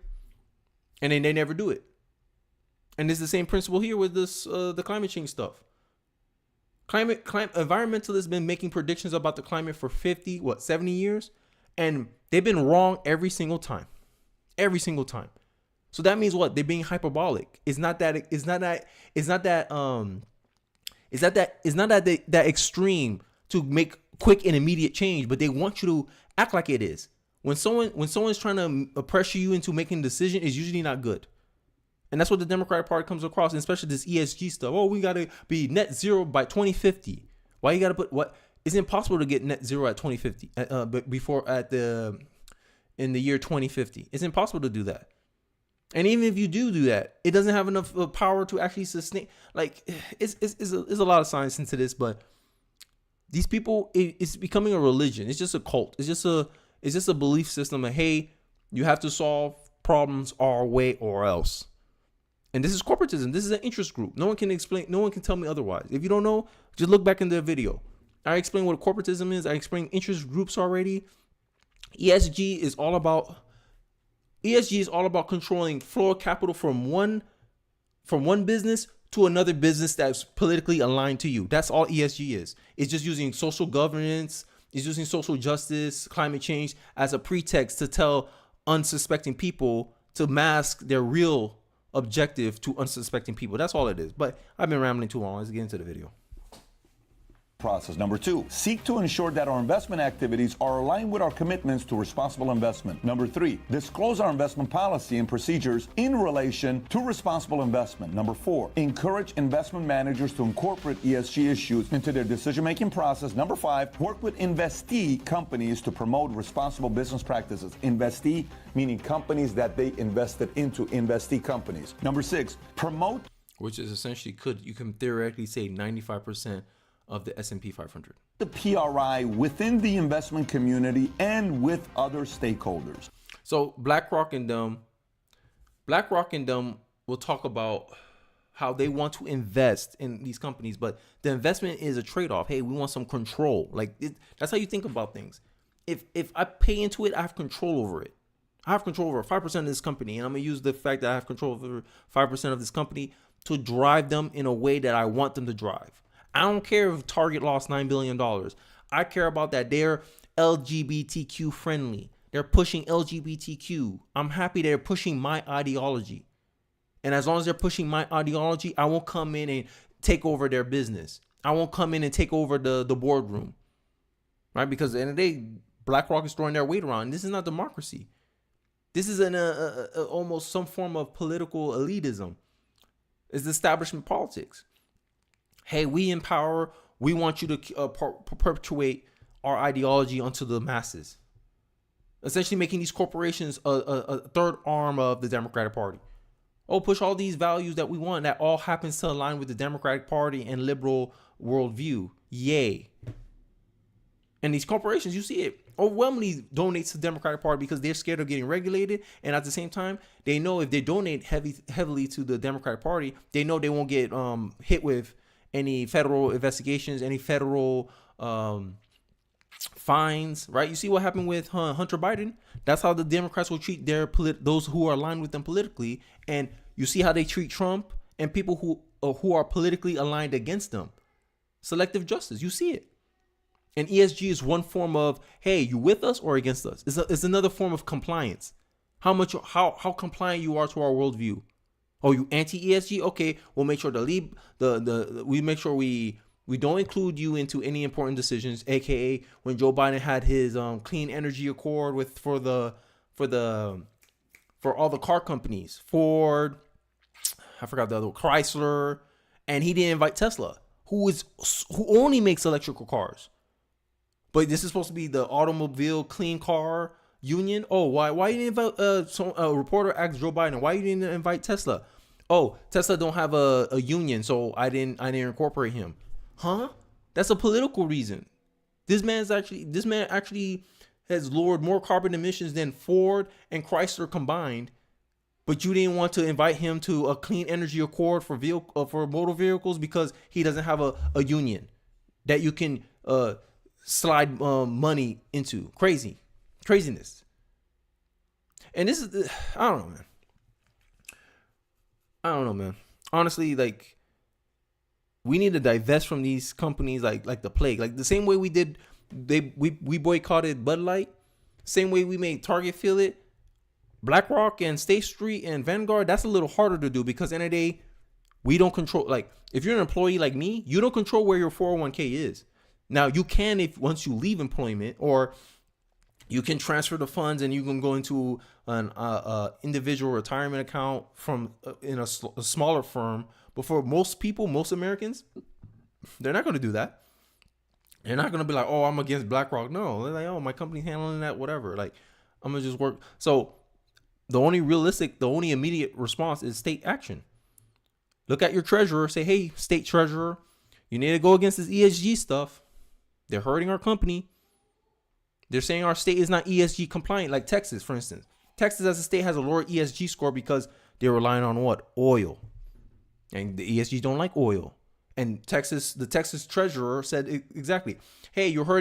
And then they never do it. And it's the same principle here with this the climate change stuff. Environmentalists been making predictions about the climate for 70 years, and they've been wrong every single time. Every single time. So that means what? They're being hyperbolic. It's not that extreme to make quick and immediate change, but they want you to act like it is. When someone's trying to pressure you into making a decision, it's usually not good. And that's what the Democratic Party comes across, and especially this ESG stuff. Oh, we got to be net zero by 2050. Why you got to put what? It's impossible to get net zero at 2050. But before in the year 2050, it's impossible to do that. And even if you do that, it doesn't have enough power to actually sustain. Like it's a lot of science into this, but these people, it's becoming a religion. It's just a cult. It's just a belief system of, hey, you have to solve problems our way or else. And this is corporatism. This is an interest group. No one can explain. No one can tell me otherwise. If you don't know, just look back in the video. I explained what corporatism is. I explained interest groups already. ESG is all about controlling flow of capital from one business to another business that's politically aligned to you. That's all ESG is. It's just using social governance, it's using social justice, climate change as a pretext to tell unsuspecting people to mask their real objective to unsuspecting people. That's all it is. But I've been rambling too long. Let's get into the video. Process. Number 2, seek to ensure that our investment activities are aligned with our commitments to responsible investment. Number 3, disclose our investment policy and procedures in relation to responsible investment. Number 4, encourage investment managers to incorporate ESG issues into their decision-making process. Number 5, work with investee companies to promote responsible business practices. Investee meaning companies that they invested into, investee companies. Number 6, promote, which is essentially you can theoretically say 95% of the S&P 500. The PRI within the investment community and with other stakeholders. So BlackRock and them will talk about how they want to invest in these companies, but the investment is a trade-off. Hey, we want some control. That's how you think about things. If I pay into it, I have control over it. I have control over 5% of this company, and I'm gonna use the fact that I have control over 5% of this company to drive them in a way that I want them to drive. I don't care if Target lost $9 billion. I care about that they're LGBTQ friendly. They're pushing LGBTQ. I'm happy they're pushing my ideology. And as long as they're pushing my ideology, I won't come in and take over their business. I won't come in and take over the boardroom. Right? Because at the end of the day, BlackRock is throwing their weight around. This is not democracy. This is almost some form of political elitism. It's establishment politics. Hey, we in power. We want you to perpetuate our ideology onto the masses. Essentially making these corporations a third arm of the Democratic Party. Oh, push all these values that we want. That all happens to align with the Democratic Party and liberal worldview. Yay. And these corporations, you see it, overwhelmingly donate to the Democratic Party because they're scared of getting regulated. And at the same time, they know if they donate heavily to the Democratic Party, they know they won't get hit with any federal investigations, any federal fines, right? You see what happened with Hunter Biden? That's how the Democrats will treat those who are aligned with them politically. And you see how they treat Trump and people who are politically aligned against them. Selective justice, you see it. And ESG is one form of, hey, you with us or against us? It's another form of compliance. How compliant you are to our worldview. Oh, you anti-ESG? Okay, we'll make sure we make sure we don't include you into any important decisions. AKA when Joe Biden had his clean energy accord for all the car companies, Ford, I forgot the other, Chrysler, and he didn't invite Tesla, who only makes electrical cars. But this is supposed to be the automobile clean car union. Oh, why you didn't invite? A reporter asked Joe Biden, why you didn't invite Tesla? Oh, Tesla don't have a union, so I didn't incorporate him. Huh? That's a political reason. This man actually has lowered more carbon emissions than Ford and Chrysler combined. But you didn't want to invite him to a clean energy accord for motor vehicles because he doesn't have a union that you can slide money into. Craziness. And this is, I don't know, man. Honestly, like, we need to divest from these companies like the plague. Like the same way we did, we boycotted Bud Light. Same way we made Target feel it. BlackRock and State Street and Vanguard, that's a little harder to do because at the end of the day, we don't control, like, if you're an employee like me, you don't control where your 401k is. Now, you can if once you leave employment, or You can transfer the funds and you can go into an individual retirement account from in a smaller firm. But for most people, most Americans, they're not going to do that. They're not going to be like, oh, I'm against BlackRock. No, they're like, oh, my company's handling that, whatever. Like, I'm going to just work. So the only immediate response is state action. Look at your treasurer. Say, hey, state treasurer, you need to go against this ESG stuff. They're hurting our company. They're saying our state is not ESG compliant, like Texas, for instance. Texas as a state has a lower ESG score because they're relying on what? Oil. And the ESG don't like oil. And the Texas treasurer said exactly, hey, ESG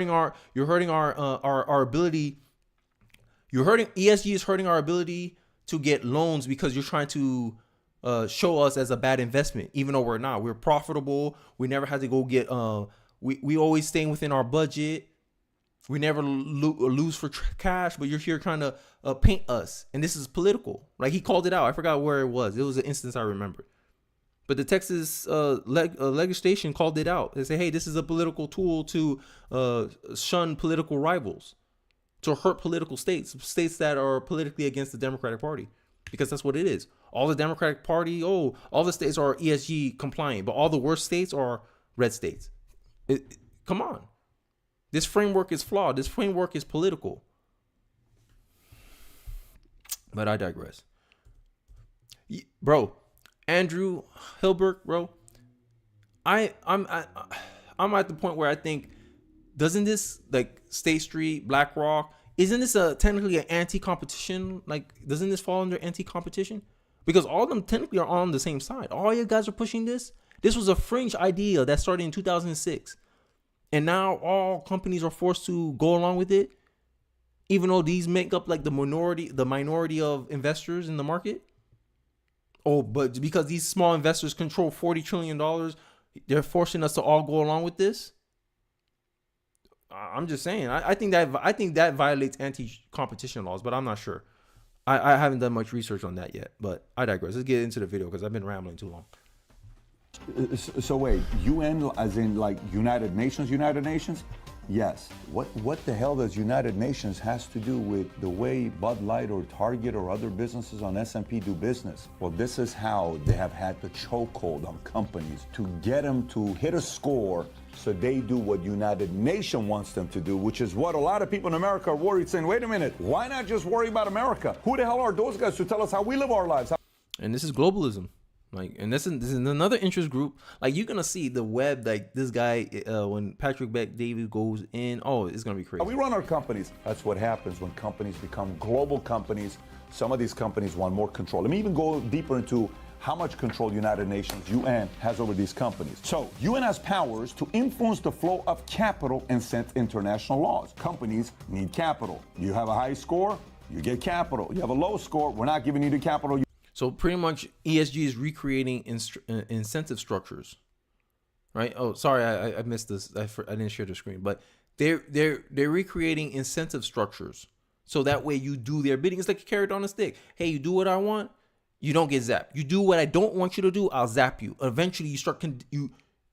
is hurting our ability to get loans because you're trying to show us as a bad investment, even though we're not. We're profitable. We never had to go get, we always staying within our budget. We never lose for cash, but you're here trying to paint us. And this is political. Like, he called it out. I forgot where it was. It was an instance I remember. But the Texas legislation called it out. They say, hey, this is a political tool to shun political rivals, to hurt political states that are politically against the Democratic Party, because that's what it is. All the Democratic Party, all the states are ESG compliant, but all the worst states are red states. Come on. This framework is flawed. This framework is political. But I digress. Bro, Andrew Hilbert, bro, I'm at the point where I think, doesn't this, like, State Street, BlackRock, isn't this technically an anti-competition? Like, doesn't this fall under anti-competition? Because all of them technically are on the same side. All you guys are pushing this. This was a fringe idea that started in 2006. And now all companies are forced to go along with it, even though these make up like the minority of investors in the market. Oh, but because these small investors control $40 trillion, they're forcing us to all go along with this. I'm just saying. I think that violates anti-competition laws, but I'm not sure. I haven't done much research on that yet, but I digress. Let's get into the video because I've been rambling too long. So wait, UN as in like United Nations? Yes. What the hell does United Nations has to do with the way Bud Light or Target or other businesses on S&P do business? Well, this is how they have had the chokehold on companies to get them to hit a score so they do what United Nations wants them to do, which is what a lot of people in America are worried, saying, wait a minute, why not just worry about America? Who the hell are those guys to tell us how we live our lives? And this is globalism. Like, and this is another interest group. Like, you're gonna see the web, like this guy when Patrick Bet-David goes in. Oh, it's gonna be crazy. We run our companies. That's what happens when companies become global companies. Some of these companies want more control. Let me even go deeper into how much control United Nations, UN, has over these companies. So, UN has powers to influence the flow of capital and set international laws. Companies need capital. You have a high score, you get capital. You have a low score, we're not giving you the capital. So pretty much ESG is recreating incentive structures, right? Oh, sorry, I missed this. I didn't share the screen, but they're recreating incentive structures so that way you do their bidding. It's like a carrot on a stick. Hey, you do what I want, you don't get zapped. You do what I don't want you to do, I'll zap you. Eventually,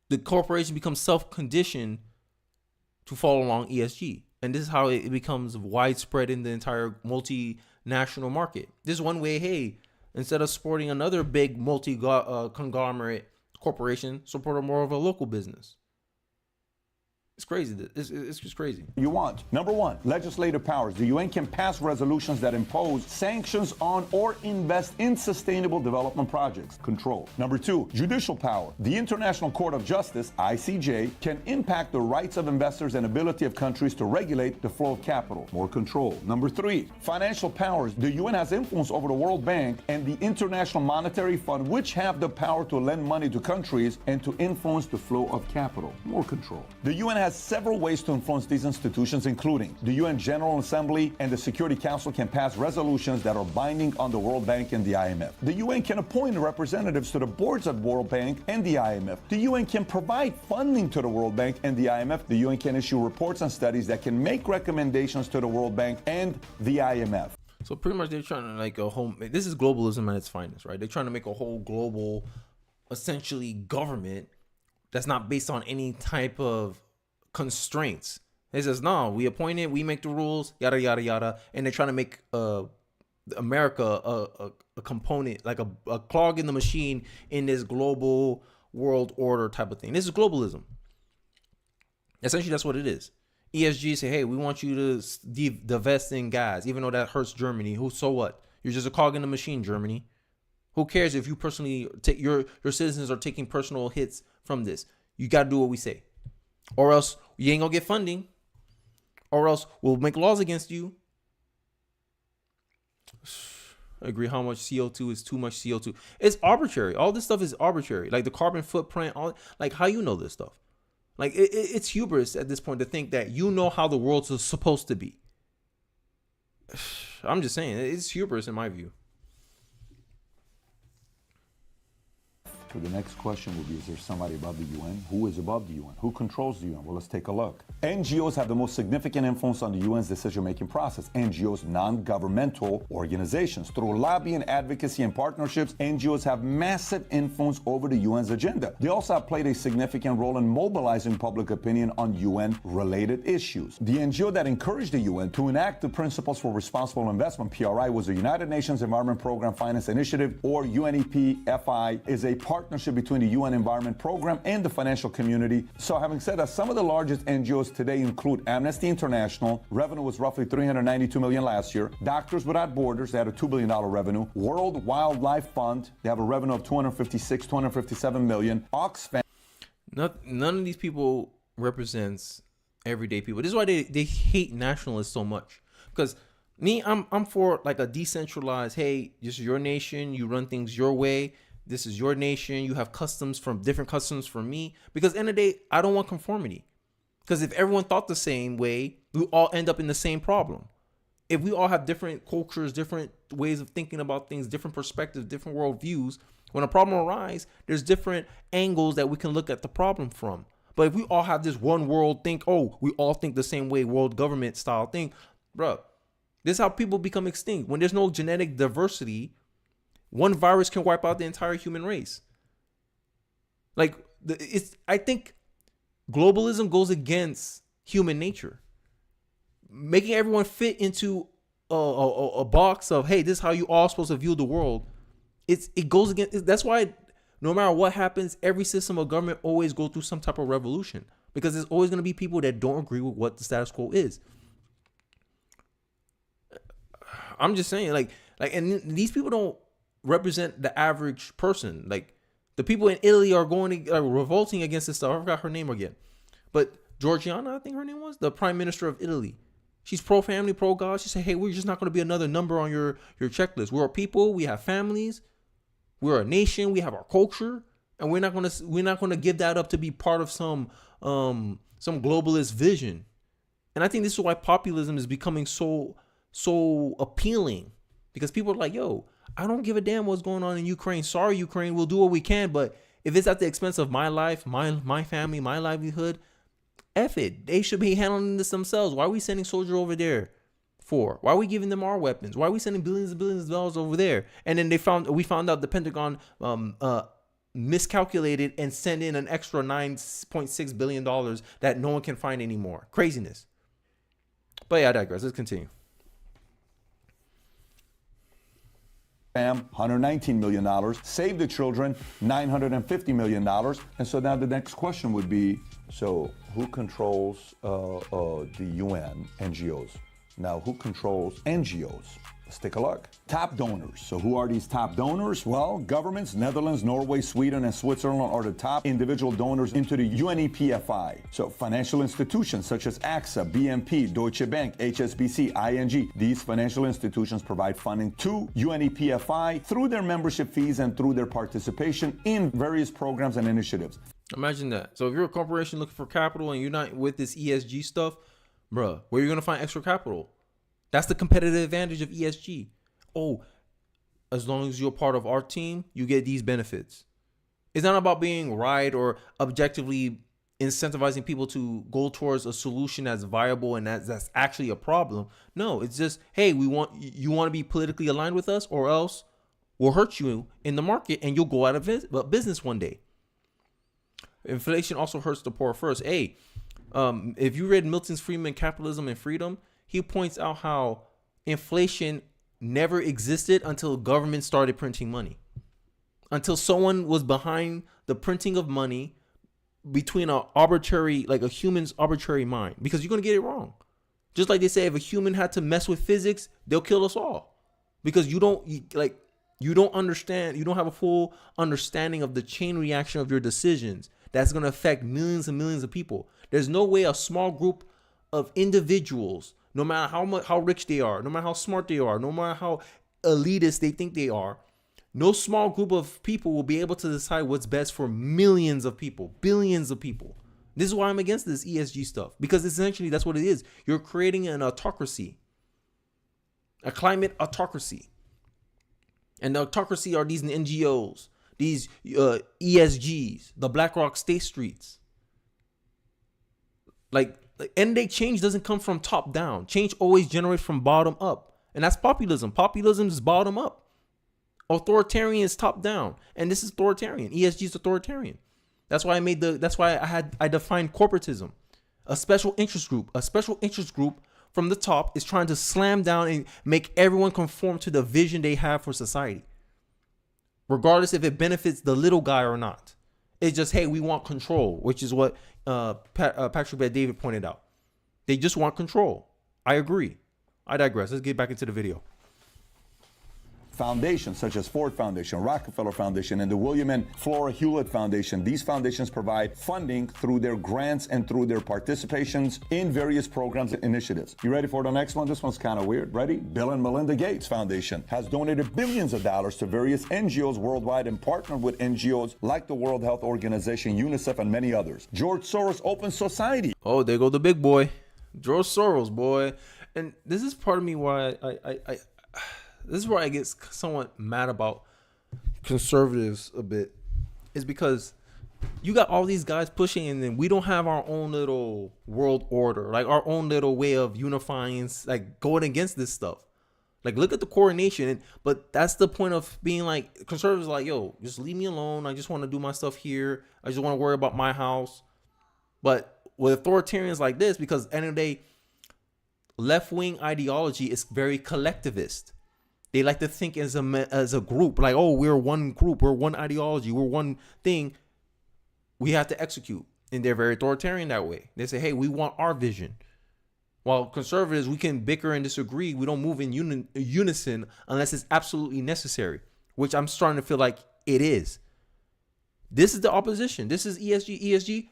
the corporation becomes self-conditioned to follow along ESG, and this is how it becomes widespread in the entire multinational market. This is one way. Hey, instead of supporting another big conglomerate corporation, support more of a local business. It's crazy. It's just crazy. You want. Number one, legislative powers. The UN can pass resolutions that impose sanctions on or invest in sustainable development projects. Control. Number two, judicial power. The International Court of Justice, ICJ, can impact the rights of investors and ability of countries to regulate the flow of capital. More control. Number three, financial powers. The UN has influence over the World Bank and the International Monetary Fund, which have the power to lend money to countries and to influence the flow of capital. More control. The UN has several ways to influence these institutions, including the UN General Assembly and the Security Council can pass resolutions that are binding on the World Bank and the IMF. The UN can appoint representatives to the boards of the World Bank and the IMF. The UN can provide funding to the World Bank and the IMF. The UN can issue reports and studies that can make recommendations to the World Bank and the IMF. So pretty much they're trying to this is globalism at its finest, right? They're trying to make a whole global, essentially, government that's not based on any type of constraints. It says, no, we appoint it, we make the rules, yada, yada, yada. And they're trying to make America a component, like a clog in the machine in this global world order type of thing. This is globalism. Essentially, that's what it is. ESG say, hey, we want you to divest in gas, even though that hurts Germany. So what? You're just a cog in the machine, Germany. Who cares if you personally take your citizens are taking personal hits from this? You got to do what we say, or else you ain't gonna get funding, or else we'll make laws against you. I agree. How much CO2 is too much CO2? It's arbitrary. All this stuff is arbitrary. Like the carbon footprint. Like how you know this stuff. Like it's hubris at this point to think that you know how the world's supposed to be. I'm just saying, it's hubris in my view. So the next question would be, is there somebody above the UN? Who is above the UN? Who controls the UN? Well, let's take a look. NGOs have the most significant influence on the UN's decision-making process. NGOs, non-governmental organizations. Through lobbying, advocacy, and partnerships, NGOs have massive influence over the UN's agenda. They also have played a significant role in mobilizing public opinion on UN-related issues. The NGO that encouraged the UN to enact the Principles for Responsible Investment, PRI, was the United Nations Environment Program Finance Initiative, or UNEP-FI, is a partnership between the UN Environment Program and the financial community. So having said that, some of the largest NGOs today include Amnesty International. Revenue was roughly $392 million last year. Doctors Without Borders, they had a $2 billion revenue. World Wildlife Fund, they have a revenue of $257 million. Oxfam. None of these people represents everyday people. This is why they hate nationalists so much. Because I'm for like a decentralized, hey, this is your nation, you run things your way. This is your nation. You have different customs from me. Because at the end of the day, I don't want conformity. Because if everyone thought the same way, we all end up in the same problem. If we all have different cultures, different ways of thinking about things, different perspectives, different worldviews, when a problem arises, there's different angles that we can look at the problem from. But if we all have this one world we all think the same way, world government style thing, bro, this is how people become extinct. When there's no genetic diversity, one virus can wipe out the entire human race. I think globalism goes against human nature. Making everyone fit into a box of, hey, this is how you all supposed to view the world. It goes against. That's why no matter what happens, every system of government always goes through some type of revolution, because there's always going to be people that don't agree with what the status quo is. I'm just saying, and these people don't represent the average person. Like the people in Italy are revolting against this stuff. I forgot her name again, but Georgiana, I think her name was, the prime minister of Italy. She's pro-family, pro-God. She said, hey, we're just not going to be another number on your checklist. We're a people. We have families. We're a nation. We have our culture, and we're not going to give that up to be part of some globalist vision. And I think this is why populism is becoming so appealing, because people are like, yo, I don't give a damn what's going on in Ukraine. Sorry, Ukraine, we'll do what we can, but if it's at the expense of my life, my family, my livelihood, F it. They should be handling this themselves. Why are we sending soldiers over there for? Why are we giving them our weapons? Why are we sending billions and billions of dollars over there? And then we found out the Pentagon miscalculated and sent in an extra $9.6 billion that no one can find anymore. Craziness. But yeah, I digress. Let's continue. $119 million. Save the Children, $950 million. And so now the next question would be, so who controls the UN, NGOs? Now, who controls NGOs? Let's take a look. Top donors. So who are these top donors? Well, governments, Netherlands, Norway, Sweden, and Switzerland are the top individual donors into the UNEP-FI. So financial institutions such as AXA, BNP, Deutsche Bank, HSBC, ING. These financial institutions provide funding to UNEP-FI through their membership fees and through their participation in various programs and initiatives. Imagine that. So if you're a corporation looking for capital and you're not with this ESG stuff, bruh, where are you going to find extra capital? That's the competitive advantage of ESG. Oh, as long as you're part of our team, you get these benefits. It's not about being right or objectively incentivizing people to go towards a solution that's viable and that's actually a problem. No, it's just, hey, you want to be politically aligned with us, or else we'll hurt you in the market and you'll go out of business one day. Inflation also hurts the poor first. Hey, If you read Milton Friedman, Capitalism and Freedom, he points out how inflation never existed until government started printing money. Until someone was behind the printing of money between a arbitrary, like a human's arbitrary mind, because you're going to get it wrong. Just like they say, if a human had to mess with physics, they'll kill us all, because you don't understand. You don't have a full understanding of the chain reaction of your decisions that's going to affect millions and millions of people. There's no way a small group of individuals, no matter how rich they are, no matter how smart they are, no matter how elitist they think they are, no small group of people will be able to decide what's best for millions of people, billions of people. This is why I'm against this ESG stuff, because essentially that's what it is. You're creating an autocracy, a climate autocracy. And the autocracy are these NGOs, these ESGs, the BlackRock State Streets. Like, end day change doesn't come from top down. Change always generates from bottom up. And that's populism. Populism is bottom up. Authoritarian is top down, and this is authoritarian. ESG is authoritarian. That's why I defined corporatism, a special interest group. A special interest group from the top is trying to slam down and make everyone conform to the vision they have for society, regardless if it benefits the little guy or not. It's just, hey, we want control, which is what Patrick Bet-David pointed out. They just want control. I agree. I digress. Let's get back into the video. Foundations such as Ford Foundation, Rockefeller Foundation, and the William and Flora Hewlett Foundation. These foundations provide funding through their grants and through their participations in various programs and initiatives. You ready for the next one? This one's kind of weird. Ready? Bill and Melinda Gates Foundation has donated billions of dollars to various NGOs worldwide and partnered with NGOs like the World Health Organization, UNICEF, and many others. George Soros Open Society. Oh, there go the big boy, George Soros, boy. And this is part of me why this is where I get somewhat mad about conservatives a bit, is because you got all these guys pushing, and then we don't have our own little world order, like our own little way of unifying, like going against this stuff. Like, look at the coronation. But that's the point of being like, conservatives are like, yo, just leave me alone. I just want to do my stuff here. I just want to worry about my house. But with authoritarians like this, because at the end of the day, left-wing ideology is very collectivist. They like to think as a group, like, oh, we're one group, we're one ideology, we're one thing. We have to execute. And they're very authoritarian that way. They say, hey, we want our vision. While conservatives, we can bicker and disagree. We don't move in unison unless it's absolutely necessary, which I'm starting to feel like it is. This is the opposition. This is ESG. ESG,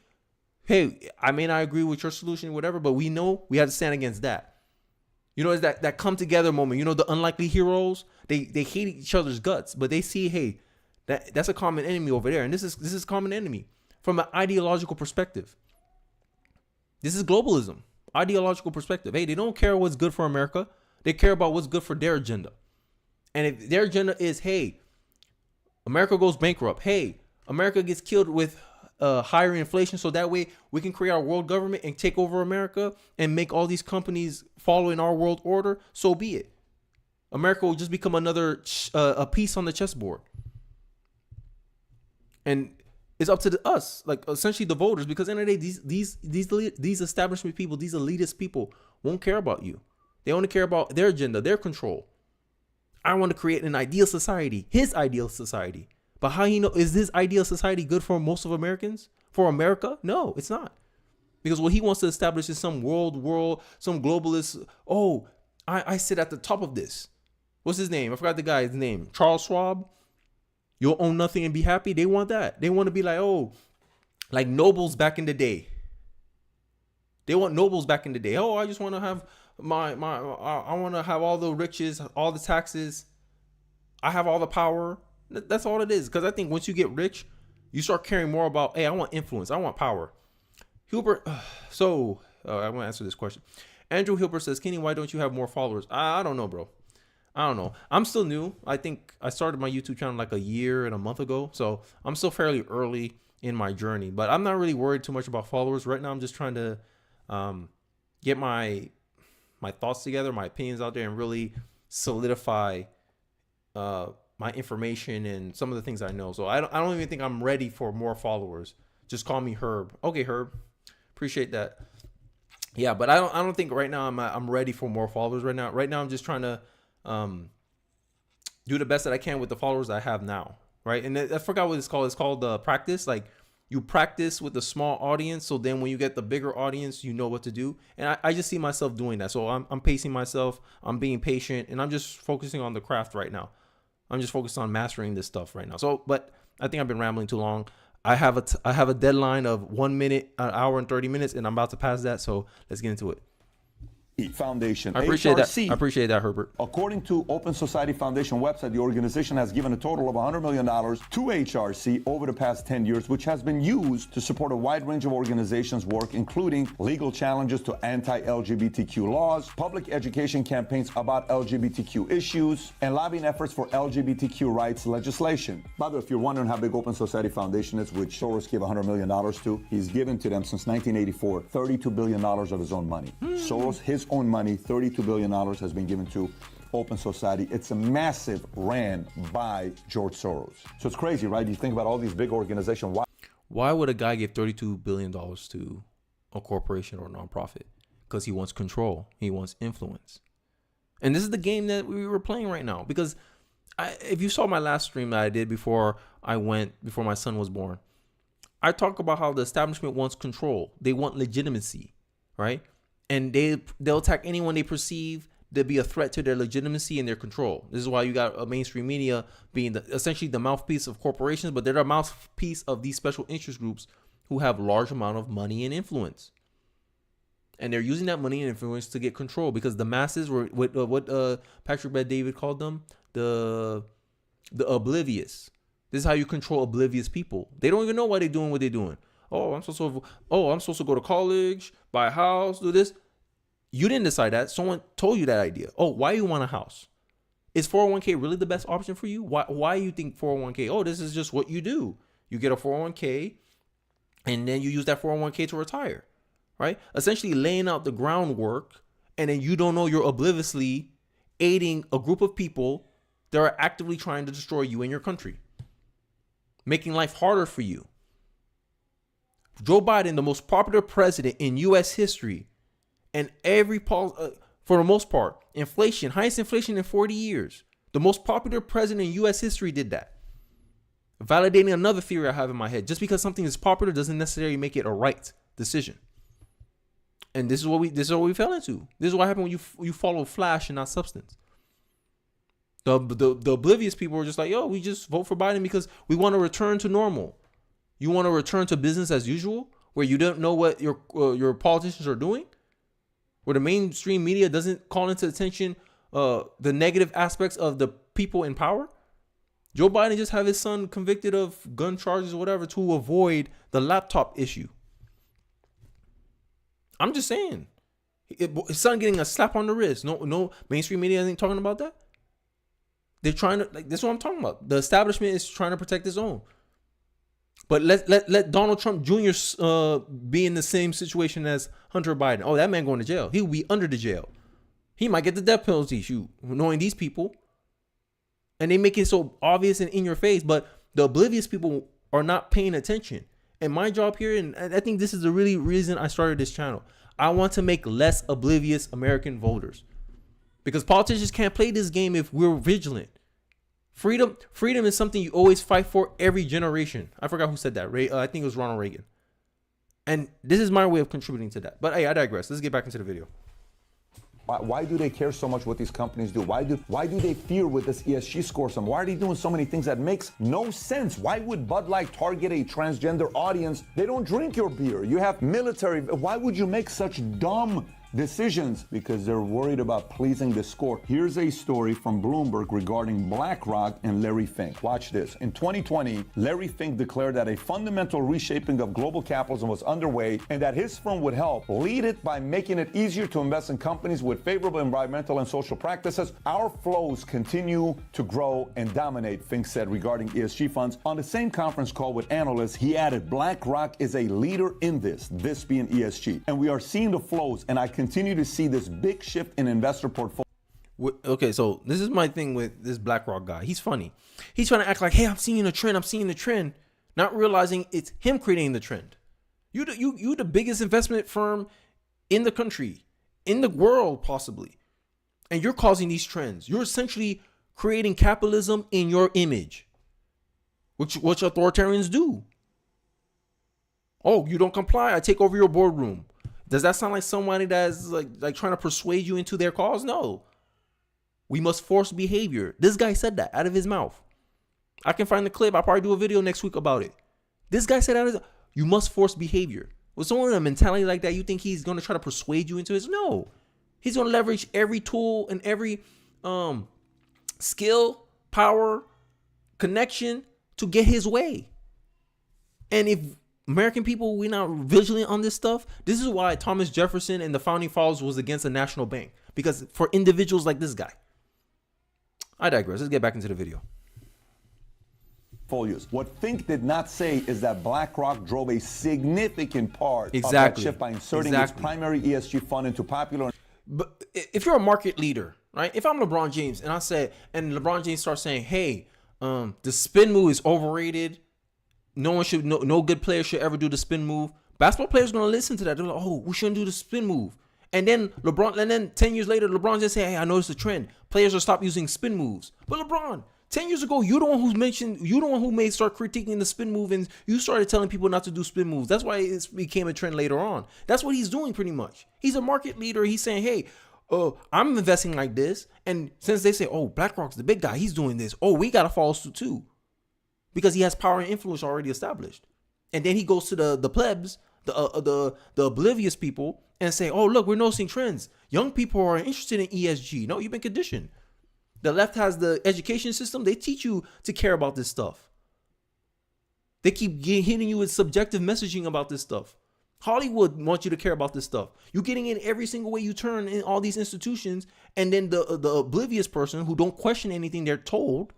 hey, I may not agree with your solution, whatever, but we know we have to stand against that. You know, it's that come together moment. You know, the unlikely heroes, they hate each other's guts, but they see, hey, that's a common enemy over there. And this is common enemy from an ideological perspective. This is globalism, ideological perspective. Hey, they don't care what's good for America. They care about what's good for their agenda. And if their agenda is, hey, America goes bankrupt. Hey, America gets killed with higher inflation, so that way we can create our world government and take over America and make all these companies follow in our world order, so be it. America will just become another a piece on the chessboard. And it's up to us, like essentially the voters, because at the end of the day, these establishment people, these elitist people won't care about you. They only care about their agenda, their control. I want to create an ideal society, his ideal society. But how is this ideal society good for most of Americans? For America? No, it's not. Because what he wants to establish is some world, some globalist. Oh, I sit at the top of this. What's his name? I forgot the guy's name. Charles Schwab. You'll own nothing and be happy. They want that. They want to be like, oh, like nobles back in the day. They want nobles back in the day. Oh, I just want to have I want to have all the riches, all the taxes. I have all the power. That's all it is. Because I think once you get rich, you start caring more about, hey, I want influence. I want power. Hilbert. I want to answer this question. Andrew Hilbert says, Kenny, why don't you have more followers? I don't know, bro. I don't know. I'm still new. I think I started my YouTube channel like a year and a month ago. So I'm still fairly early in my journey. But I'm not really worried too much about followers. Right now, I'm just trying to get my thoughts together, my opinions out there, and really solidify my information and some of the things I know. So I don't even think I'm ready for more followers. Just call me Herb. Okay, Herb. Appreciate that. Yeah, but I don't think right now I'm ready for more followers right now. Right now I'm just trying to do the best that I can with the followers I have now, right? And I forgot what it's called. It's called practice. Like you practice with a small audience, so then when you get the bigger audience, you know what to do. And I just see myself doing that. So I'm pacing myself. I'm being patient, and I'm just focusing on the craft right now. I'm just focused on mastering this stuff right now. So, but I think I've been rambling too long. I have a deadline of 1 minute, an hour and 30 minutes, and I'm about to pass that. So let's get into it. Foundation. I appreciate HRC. that. I appreciate that, Herbert. According to Open Society Foundation website, the organization has given a total of $100 million to HRC over the past 10 years, which has been used to support a wide range of organizations' work, including legal challenges to anti-LGBTQ laws, public education campaigns about LGBTQ issues, and lobbying efforts for LGBTQ rights legislation. By the way, if you're wondering how big Open Society Foundation is, which Soros gave $100 million to, he's given to them since 1984 $32 billion of his own money. Soros, his own money, $32 billion has been given to Open Society. It's a massive ran by George Soros. So it's crazy, right? You think about all these big organizations. Why would a guy give $32 billion to a corporation or a nonprofit? Because he wants control. He wants influence. And this is the game that we were playing right now. Because if you saw my last stream that I did before my son was born, I talk about how the establishment wants control. They want legitimacy, right? And they'll attack anyone they perceive to be a threat to their legitimacy and their control. This is why you got a mainstream media being essentially the mouthpiece of corporations, but they're the mouthpiece of these special interest groups who have large amount of money and influence. And they're using that money and influence to get control because the masses were what Patrick Bet-David called them, the oblivious. This is how you control oblivious people. They don't even know why they're doing what they're doing. I'm supposed to go to college, buy a house, do this. You didn't decide that. Someone told you that idea. Why you want a house? Is 401k really the best option for you? Why you think 401k? This is just what you do. You get a 401k and then you use that 401k to retire, right? Essentially laying out the groundwork, and then you don't know you're obliviously aiding a group of people that are actively trying to destroy you and your country, making life harder for you. Joe Biden, the most popular president in U.S. history, and for the most part, highest inflation in 40 years. The most popular president in U.S. history did that. Validating another theory I have in my head. Just because something is popular doesn't necessarily make it a right decision. And this is what we fell into. This is what happened when you follow flash and not substance. The oblivious people were just like, we just vote for Biden because we want to return to normal. You want to return to business as usual, where you don't know what your politicians are doing, where the mainstream media doesn't call into attention the negative aspects of the people in power. Joe Biden just have his son convicted of gun charges or whatever to avoid the laptop issue. I'm just saying, his son getting a slap on the wrist. No mainstream media ain't talking about that. They're trying to this is what I'm talking about. The establishment is trying to protect its own. But let Donald Trump Jr. Be in the same situation as Hunter Biden. That man going to jail. He'll be under the jail. He might get the death penalty, knowing these people. And they make it so obvious and in your face. But the oblivious people are not paying attention. And my job here, and I think this is the really reason I started this channel, I want to make less oblivious American voters. Because politicians can't play this game if we're vigilant. Freedom is something you always fight for every generation. I forgot who said that. I think it was Ronald Reagan. And this is my way of contributing to that. But hey, I digress. Let's get back into the video. Why do they care so much what these companies do? Why do they fear with this ESG score? Why are they doing so many things that makes no sense? Why would Bud Light target a transgender audience? They don't drink your beer. You have military. Why would you make such dumb decisions? Because they're worried about pleasing the score. Here's a story from Bloomberg regarding BlackRock and Larry Fink. Watch this. In 2020, Larry Fink declared that a fundamental reshaping of global capitalism was underway and that his firm would help lead it by making it easier to invest in companies with favorable environmental and social practices. Our flows continue to grow and dominate, Fink said regarding ESG funds. On the same conference call with analysts, he added BlackRock is a leader in this being ESG. And we are seeing the flows, and I continue to see this big shift in investor portfolio. Okay, so this is my thing with this BlackRock guy. He's funny. He's trying to act like, hey, I'm seeing a trend, not realizing it's him creating the trend. You the biggest investment firm in the country, in the world possibly. And you're causing these trends. You're essentially creating capitalism in your image, which authoritarians do. Oh, you don't comply, I take over your boardroom. Does that sound like somebody that's like trying to persuade you into their cause? No. We must force behavior. This guy said that out of his mouth. I can find the clip. I'll probably do a video next week about it. This guy said you must force behavior. With someone with a mentality like that, you think he's going to try to persuade you into his? No. He's going to leverage every tool and every skill, power, connection to get his way. And if American people, we're not vigilant on this stuff, this is why Thomas Jefferson and the Founding Fathers was against a national bank. Because for individuals like this guy. I digress. Let's get back into the video. Portfolios. What Fink did not say is that BlackRock drove a significant part of Exactly. that shift by inserting its primary ESG fund into popular. But if you're a market leader, right? If I'm LeBron James and LeBron James starts saying, hey, the spin move is overrated. No good player should ever do the spin move. Basketball players are going to listen to that. They're like, oh, we shouldn't do the spin move. And then 10 years later, LeBron just say, hey, I noticed a trend. Players will stop using spin moves. But LeBron, 10 years ago, you're the one who may start critiquing the spin move, and you started telling people not to do spin moves. That's why it became a trend later on. That's what he's doing pretty much. He's a market leader. He's saying, hey, I'm investing like this. And since they say, oh, BlackRock's the big guy, he's doing this. Oh, we got to follow suit too. Because he has power and influence already established. And then he goes to the plebs, the oblivious people, and say, oh, look, we're noticing trends. Young people are interested in ESG. No, you've been conditioned. The left has the education system. They teach you to care about this stuff. They keep hitting you with subjective messaging about this stuff. Hollywood wants you to care about this stuff. You're getting in every single way you turn in all these institutions. And then the oblivious person who don't question anything they're told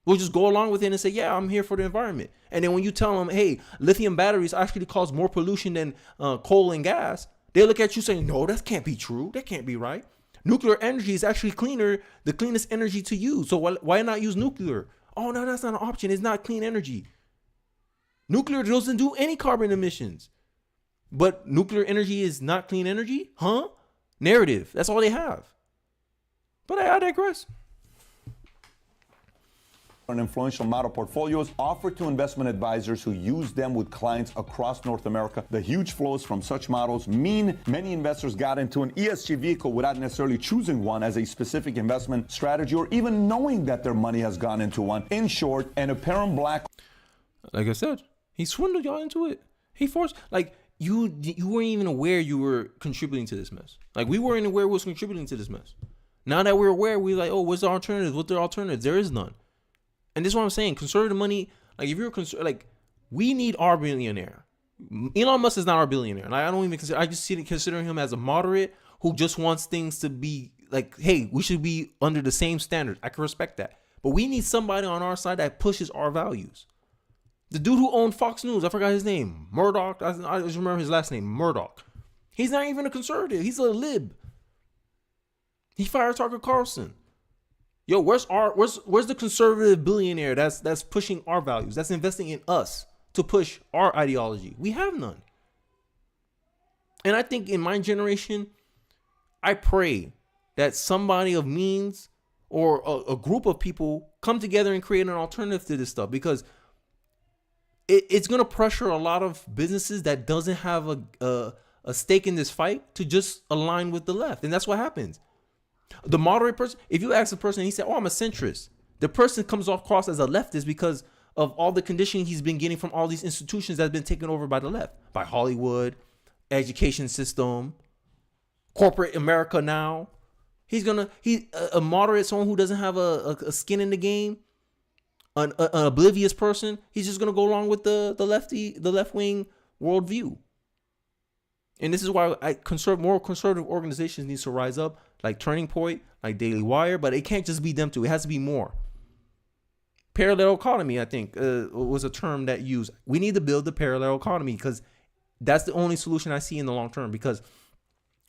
will just go along with it and say, yeah, I'm here for the environment. And then when you tell them, hey, lithium batteries actually cause more pollution than coal and gas, they look at you saying, no, that can't be true. That can't be right. Nuclear energy is actually the cleanest energy to use. So why not use nuclear? Oh, no, that's not an option. It's not clean energy. Nuclear doesn't do any carbon emissions. But nuclear energy is not clean energy? Huh? Narrative. That's all they have. But I digress. And influential model portfolios offered to investment advisors who use them with clients across North America. The huge flows from such models mean many investors got into an ESG vehicle without necessarily choosing one as a specific investment strategy or even knowing that their money has gone into one. In short, an apparent black. Like I said, he swindled y'all into it. He forced, like, you weren't even aware you were contributing to this mess. Like, we weren't aware we was contributing to this mess. Now that we're aware, we're like, oh, what's the alternatives? What's the alternatives? There is none. And this is what I'm saying. Conservative money, like if you're we need our billionaire. Elon Musk is not our billionaire. And I don't even consider, I just consider him as a moderate who just wants things to be like, hey, we should be under the same standard. I can respect that. But we need somebody on our side that pushes our values. The dude who owned Fox News, I forgot his name, Murdoch. I just remember his last name, Murdoch. He's not even a conservative. He's a lib. He fired Tucker Carlson. Yo, where's the conservative billionaire that's pushing our values, that's investing in us to push our ideology? We have none. And I think in my generation, I pray that somebody of means or a group of people come together and create an alternative to this stuff, because it's going to pressure a lot of businesses that doesn't have a stake in this fight to just align with the left. And that's what happens. The moderate person, if you ask a person, he said, oh, I'm a centrist. The person comes off cross as a leftist because of all the conditioning he's been getting from all these institutions that have been taken over by the left, by Hollywood, education system, corporate America now. He's a moderate, someone who doesn't have a skin in the game, an oblivious person. He's just going to go along with the left-wing worldview. And this is why more conservative organizations need to rise up, like Turning Point, like Daily Wire, but it can't just be them two. It has to be more. Parallel economy, I think, was a term that used. We need to build the parallel economy because that's the only solution I see in the long term, because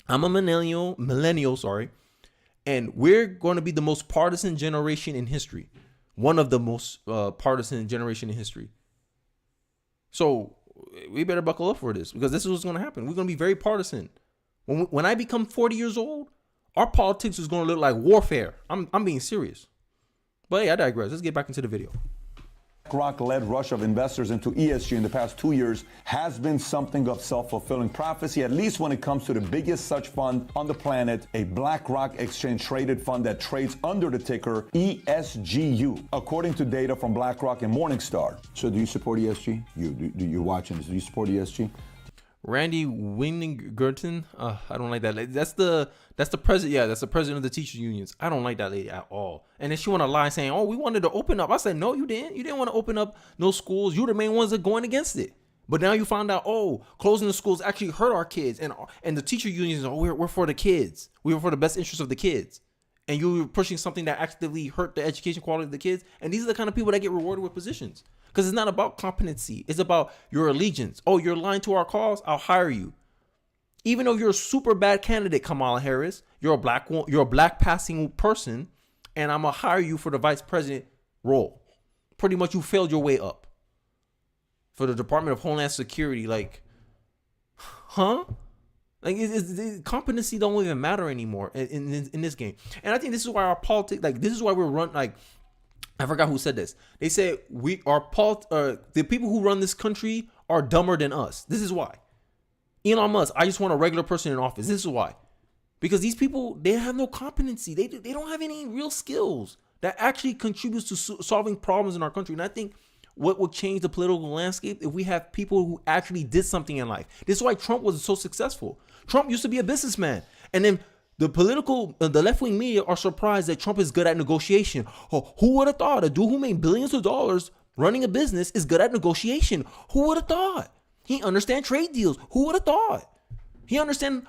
I'm a millennial, and we're going to be the most partisan generation in history. One of the most partisan generation in history. So we better buckle up for this, because this is what's going to happen. We're going to be very partisan. When I become 40 years old, our politics is going to look like warfare. I'm being serious. But hey, I digress. Let's get back into the video. BlackRock-led rush of investors into ESG in the past 2 years has been something of self-fulfilling prophecy, at least when it comes to the biggest such fund on the planet, a BlackRock exchange-traded fund that trades under the ticker ESGU, according to data from BlackRock and Morningstar. So do you support ESG? You're watching this. Do you support ESG? Randy Winningerton, I don't like that lady. That's the president. Yeah, that's the president of the teachers unions. I don't like that lady at all. And then she want to lie saying, "Oh, we wanted to open up." I said, "No, you didn't. You didn't want to open up no schools. You're the main ones that going against it." But now you found out, oh, closing the schools actually hurt our kids, and the teacher unions, oh, we're for the kids. We were for the best interest of the kids. And you were pushing something that actively hurt the education quality of the kids. And these are the kind of people that get rewarded with positions. Because it's not about competency. It's about your allegiance. Oh, you're lying to our cause? I'll hire you. Even though you're a super bad candidate, Kamala Harris, you're a black passing person, and I'm going to hire you for the vice president role. Pretty much you failed your way up. For the Department of Homeland Security, like, huh? Like, competency don't even matter anymore in this game. And I think this is why our politics, like, this is why we're run, like, I forgot who said this. They said the people who run this country are dumber than us. This is why. Elon Musk, I just want a regular person in office. This is why. Because these people, they have no competency. They don't have any real skills that actually contributes to solving problems in our country. And I think what would change the political landscape if we have people who actually did something in life. This is why Trump was so successful. Trump used to be a businessman. And then the left-wing media are surprised that Trump is good at negotiation. Oh, who would have thought a dude who made billions of dollars running a business is good at negotiation? Who would have thought? He understands trade deals. Who would have thought? He understands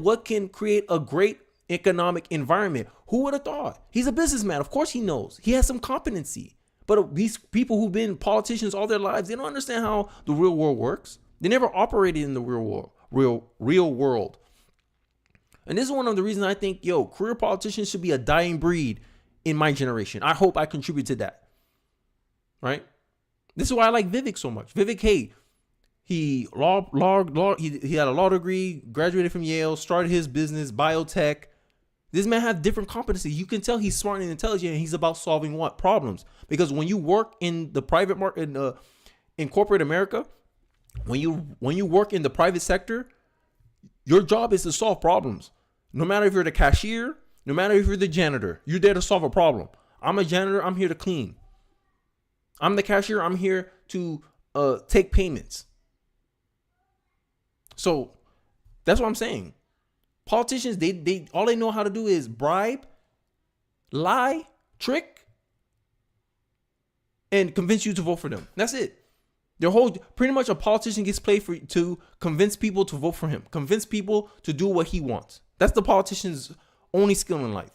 what can create a great economic environment. Who would have thought? He's a businessman. Of course he knows. He has some competency. But these people who've been politicians all their lives, they don't understand how the real world works. They never operated in the real world. And this is one of the reasons I think, career politicians should be a dying breed in my generation. I hope I contribute to that. Right? This is why I like Vivek so much. Vivek, hey, he had a law degree, graduated from Yale, started his business, biotech. This man has different competency. You can tell he's smart and intelligent, and he's about solving what? Problems. Because when you work in the private market, in corporate America, when you work in the private sector, your job is to solve problems. No matter if you're the cashier, no matter if you're the janitor, you're there to solve a problem. I'm a janitor, I'm here to clean. I'm the cashier, I'm here to take payments. So that's what I'm saying. Politicians, they all they know how to do is bribe, lie, trick, and convince you to vote for them. That's it. Pretty much a politician gets paid to convince people to vote for him, convince people to do what he wants. That's the politician's only skill in life,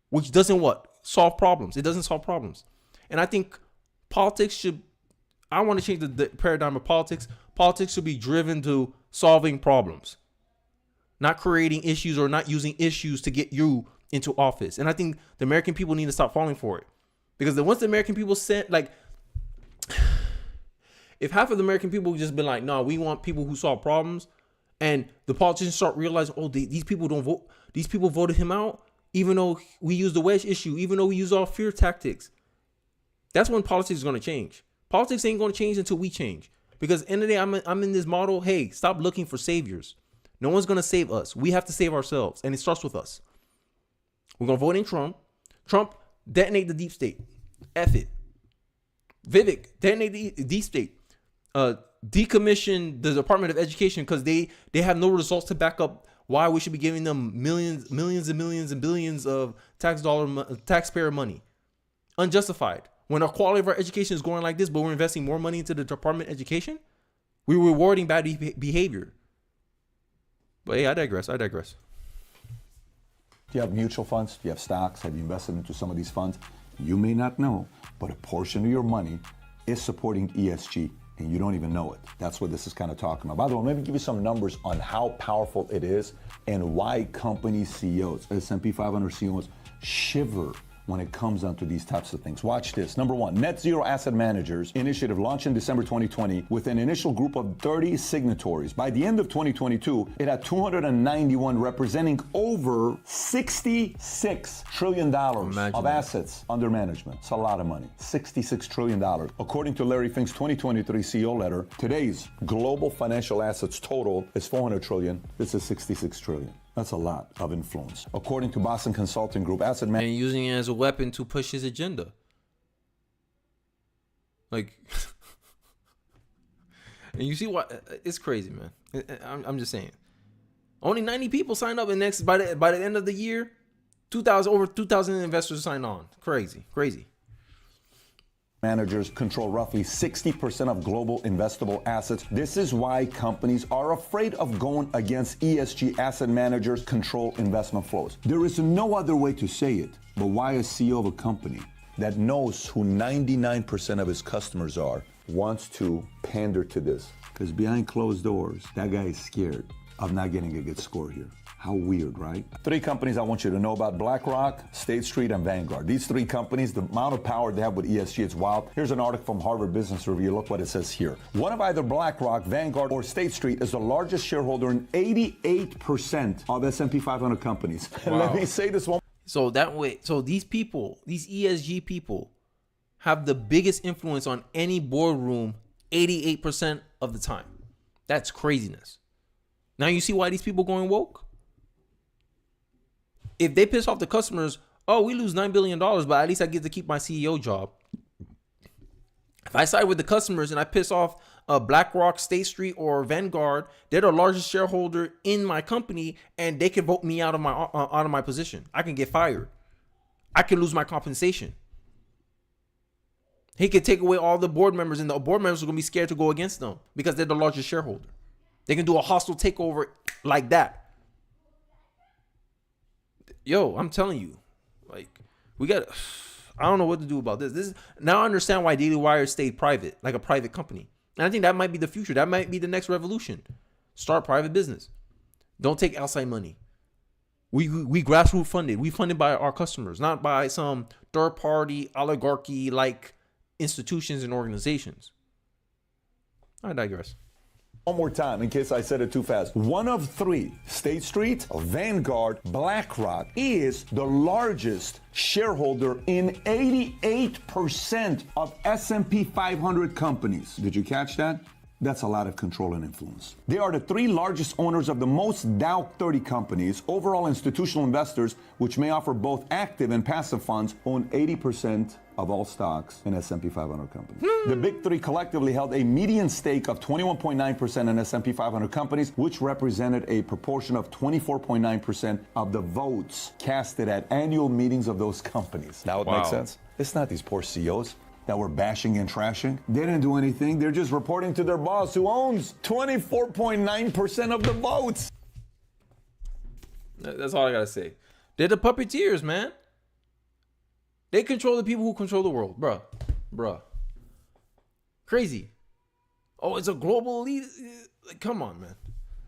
which doesn't solve problems. It doesn't solve problems. And I think I want to change the paradigm of politics. Politics should be driven to solving problems, not creating issues or not using issues to get you into office. And I think the American people need to stop falling for it. Because once the American people said, like, if half of the American people just been like, no, we want people who solve problems, and the politicians start realizing, oh, these people don't vote. These people voted him out, even though we use the wedge issue, even though we use all fear tactics. That's when politics is going to change. Politics ain't going to change until we change. Because at the end of the day, I'm in this model, hey, stop looking for saviors. No one's going to save us. We have to save ourselves, and it starts with us. We're going to vote in Trump. Trump, detonate the deep state. F it. Vivek, detonate the deep state. Decommission the Department of Education because they have no results to back up why we should be giving them millions and billions of taxpayer money. Unjustified. When our quality of our education is going like this, but we're investing more money into the Department of Education, we're rewarding bad behavior. But hey, I digress. Do you have mutual funds? Do you have stocks? Have you invested into some of these funds? You may not know, but a portion of your money is supporting ESG, and you don't even know it. That's what this is kind of talking about. By the way, let me give you some numbers on how powerful it is and why company CEOs, S&P 500 CEOs, shiver when it comes down to these types of things. Watch this. Number one, Net Zero Asset Managers initiative launched in December 2020 with an initial group of 30 signatories. By the end of 2022, it had 291 representing over $66 trillion of assets under management. It's a lot of money. $66 trillion. According to Larry Fink's 2023 CEO letter, today's global financial assets total is $400 trillion. This is $66 trillion. That's a lot of influence. According to Boston Consulting Group, asset management. And using it as a weapon to push his agenda. Like, and you see what? It's crazy, man. I'm just saying. Only 90 people signed up, and by the end of the year, over 2,000 investors signed on. Crazy. Managers control roughly 60% of global investable assets. This is why companies are afraid of going against ESG. Asset managers control investment flows. There is no other way to say it, but why a CEO of a company that knows who 99% of his customers are wants to pander to this? Because behind closed doors, that guy is scared of not getting a good score here. How weird, right? 3 companies I want you to know about: BlackRock, State Street, and Vanguard. These 3 companies, the amount of power they have with ESG, it's wild. Here's an article from Harvard Business Review. Look what it says here. One of either BlackRock, Vanguard, or State Street is the largest shareholder in 88% of S&P 500 companies. Wow. Let me say this one. So that way, these people, these ESG people, have the biggest influence on any boardroom 88% of the time. That's craziness. Now you see why these people going woke? If they piss off the customers, oh, we lose $9 billion, but at least I get to keep my CEO job. If I side with the customers and I piss off BlackRock, State Street, or Vanguard, they're the largest shareholder in my company, and they can vote me out of my position. I can get fired. I can lose my compensation. He could take away all the board members, and the board members are going to be scared to go against them because they're the largest shareholder. They can do a hostile takeover like that. Yo, I'm telling you, like, I don't know what to do about this. Now I understand why Daily Wire stayed private, like a private company. And I think that might be the future. That might be the next revolution. Start private business. Don't take outside money. We grassroots funded. We funded by our customers, not by some third party oligarchy like institutions and organizations. I digress. One more time, in case I said it too fast. One of 3, State Street, Vanguard, BlackRock, is the largest shareholder in 88% of S&P 500 companies. Did you catch that? That's a lot of control and influence. They are the 3 largest owners of the most Dow 30 companies. Overall, institutional investors, which may offer both active and passive funds, own 80% of all stocks in S&P 500 companies. The big 3 collectively held a median stake of 21.9% in S&P 500 companies, which represented a proportion of 24.9% of the votes casted at annual meetings of those companies. Now it makes sense? It's not these poor CEOs that were bashing and trashing. They didn't do anything. They're just reporting to their boss, who owns 24.9% of the votes. That's all I gotta say. They're the puppeteers, man. They control the people who control the world, bruh. Crazy. Oh, it's a global elite. Come on, man.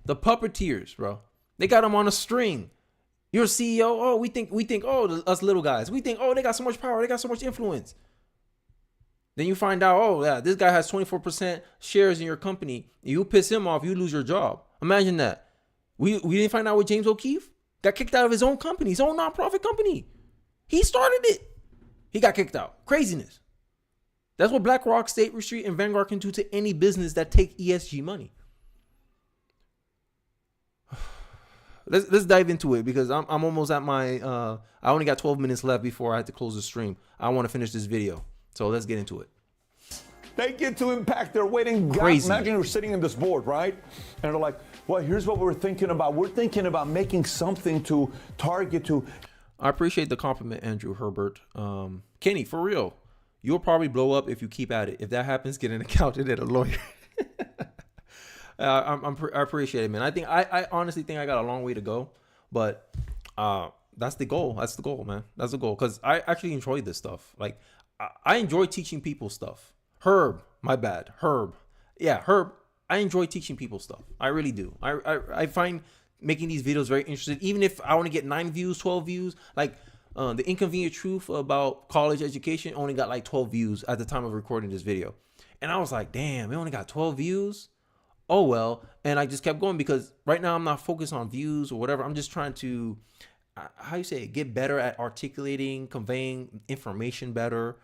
The puppeteers, bro. They got them on a string. You're a CEO. Oh, we think. Oh, us little guys. We think. Oh, they got so much power. They got so much influence. Then you find out, oh yeah, this guy has 24% shares in your company. You piss him off, you lose your job. Imagine that. We didn't find out with James O'Keefe. Got kicked out of his own company, his own nonprofit company. He started it. He got kicked out. Craziness. That's what BlackRock, State Street, and Vanguard can do to any business that take ESG money. Let's dive into it, because I'm almost at my I only got 12 minutes left before I have to close the stream. I want to finish this video. So let's get into it. They get to impact their weighting. Crazy. Imagine you're sitting in this board, right? And they're like, well, here's what we're thinking about. We're thinking about making something to target to. I appreciate the compliment, Andrew Herbert. Kenny, for real, you'll probably blow up if you keep at it. If that happens, get an accountant and a lawyer. I appreciate it, man. I honestly think I got a long way to go, but that's the goal. That's the goal, man. That's the goal, because I actually enjoy this stuff. Like, I enjoy teaching people stuff. Herb, yeah, Herb. I enjoy teaching people stuff. I really do. I find making these videos very interesting. Even if I want to get 9 views, 12 views, like, The Inconvenient Truth About College Education only got like 12 views at the time of recording this video. And I was like, damn, it only got 12 views? Oh, well. And I just kept going because right now I'm not focused on views or whatever. I'm just trying to, how you say it, get better at articulating, conveying information better.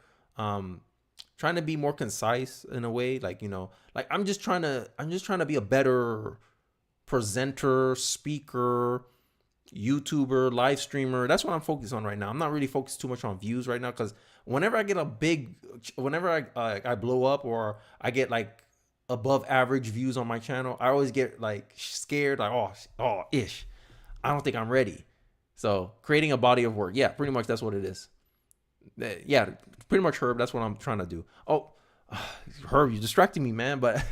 Trying to be more concise in a way. Like, you know, like I'm just trying to be a better presenter, speaker, YouTuber, live streamer. That's what I'm focused on right now. I'm not really focused too much on views right now because whenever I get whenever I blow up or I get like above average views on my channel, I always get like scared, like ish, I don't think I'm ready. So creating a body of work, yeah, pretty much that's what it is. Yeah, pretty much, Herb. That's what I'm trying to do. Oh, Herb, you're distracting me, man. But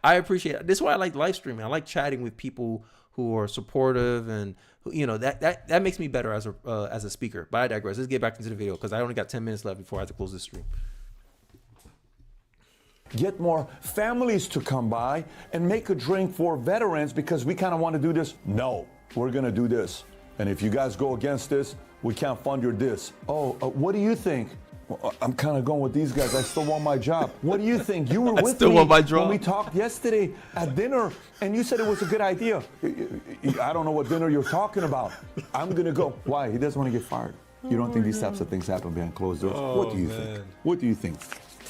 I appreciate it. This is why I like live streaming. I like chatting with people who are supportive, and you know that makes me better as a speaker. But I digress. Let's get back into the video because I only got 10 minutes left before I have to close this stream. Get more families to come by and make a drink for veterans because we kind of want to do this. No, we're going to do this. And if you guys go against this, we can't fund your this. Oh, what do you think? Well, I'm kind of going with these guys. I still want my job. What do you think? You were with me when we talked yesterday at dinner, and you said it was a good idea. I don't know what dinner you're talking about. I'm going to go. Why? He doesn't want to get fired. You don't think these types of things happen behind closed doors? What do you think? What do you think?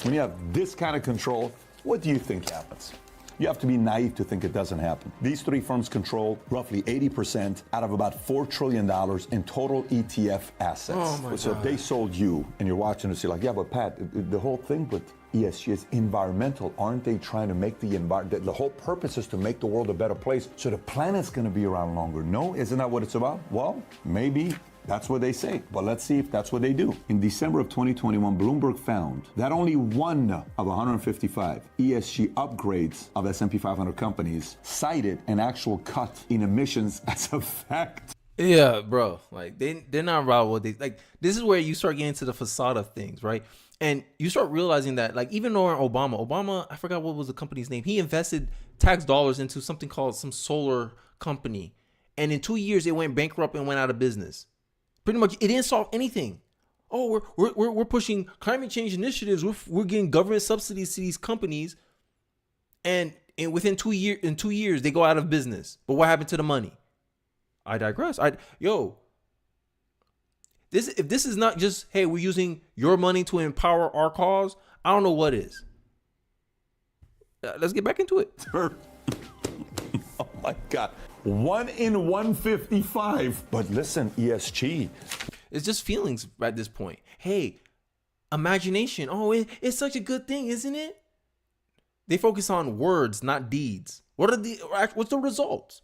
When you have this kind of control, what do you think happens? You have to be naive to think it doesn't happen. These three firms control roughly 80% out of about $4 trillion in total ETF assets. Oh my so God. if they sold you and you're watching this, you're like, yeah, but Pat, the whole thing with ESG is environmental. Aren't they trying to make the environment? The whole purpose is to make the world a better place. So the planet's going to be around longer. No, isn't that what it's about? Well, maybe. That's what they say, but let's see if that's what they do. In December of 2021, Bloomberg found that only one of 155 ESG upgrades of S&P 500 companies cited an actual cut in emissions as a fact. Yeah, bro. Like they're not about what they like. This is where you start getting to the facade of things, right? And you start realizing that, like, even though Obama, I forgot what was the company's name. He invested tax dollars into something called some solar company, and in 2 years it went bankrupt and went out of business. Pretty much, it didn't solve anything. Oh, we're pushing climate change initiatives. We're getting government subsidies to these companies, and within 2 years they go out of business. But what happened to the money? I digress. If this is not just, hey, we're using your money to empower our cause, I don't know what is. Let's get back into it. Oh my God. 1 in 155. But listen, ESG. It's just feelings at this point. Hey, imagination. Oh, it's such a good thing, isn't it? They focus on words, not deeds. What's the results?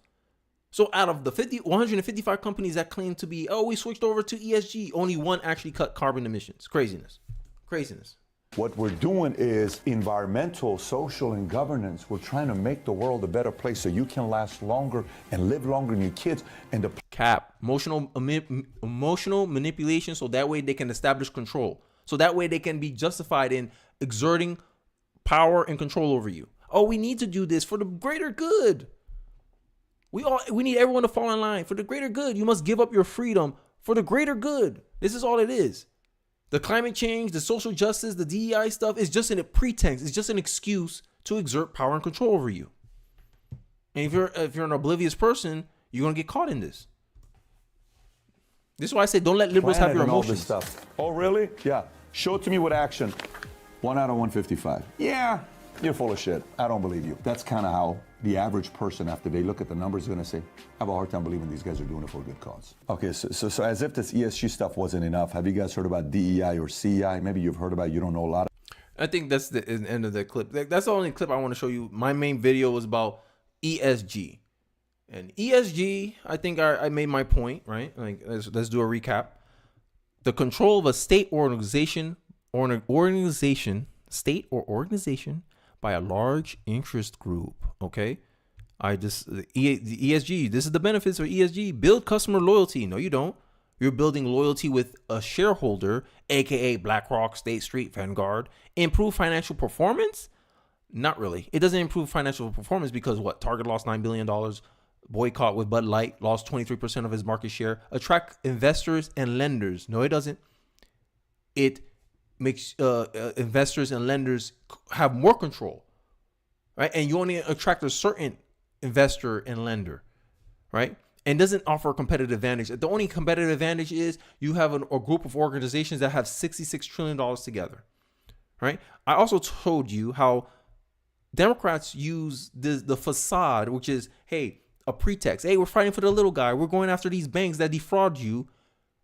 So out of the 155 companies that claim to be, we switched over to ESG, only one actually cut carbon emissions. Craziness. What we're doing is environmental, social, and governance. We're trying to make the world a better place so you can last longer and live longer than your kids. And the emotional manipulation, so that way they can establish control. So that way they can be justified in exerting power and control over you. Oh, we need to do this for the greater good. We need everyone to fall in line for the greater good. You must give up your freedom for the greater good. This is all it is. The climate change, the social justice, the DEI stuff is just a pretense. It's just an excuse to exert power and control over you. And if you're an oblivious person, you're gonna get caught in this. This is why I say don't let liberals have your emotions. All this stuff. Oh, really? Yeah. Show it to me with action. 1 out of 155. Yeah, you're full of shit. I don't believe you. That's kind of how the average person, after they look at the numbers, is going to say, I have a hard time believing these guys are doing it for a good cause. Okay, so as if this ESG stuff wasn't enough, have you guys heard about DEI or CEI? Maybe you've heard about it, you don't know a lot. I think that's the end of the clip. That's the only clip I want to show you. My main video was about ESG. And ESG, I think I made my point, right? Like, let's do a recap. The control of a state or organization, state or organization, by a large interest group. Okay, the ESG. This is the benefits of ESG. Build customer loyalty. No, you don't. You're building loyalty with a shareholder, aka BlackRock, State Street, Vanguard. Improve financial performance? Not really. It doesn't improve financial performance because what? Target lost $9 billion. boycott with Bud Light, lost 23% of his market share. Attract investors and lenders. No, it doesn't. It makes investors and lenders have more control, right? And you only attract a certain investor and lender, right? And doesn't offer a competitive advantage. The only competitive advantage is you have a group of organizations that have $66 trillion together, right? I also told you how Democrats use the facade, which is, hey, a pretext. Hey, we're fighting for the little guy. We're going after these banks that defraud you.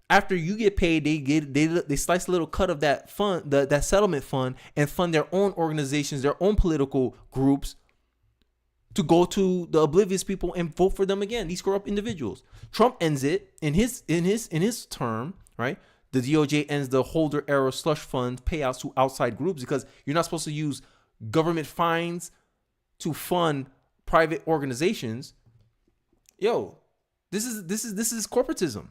After you get paid, they slice a little cut of that fund, that settlement fund, and fund their own organizations, their own political groups, to go to the oblivious people and vote for them again. These corrupt individuals. Trump ends it in his term, right? The DOJ ends the Holder era slush fund payouts to outside groups because you're not supposed to use government fines to fund private organizations. Yo, this is corporatism.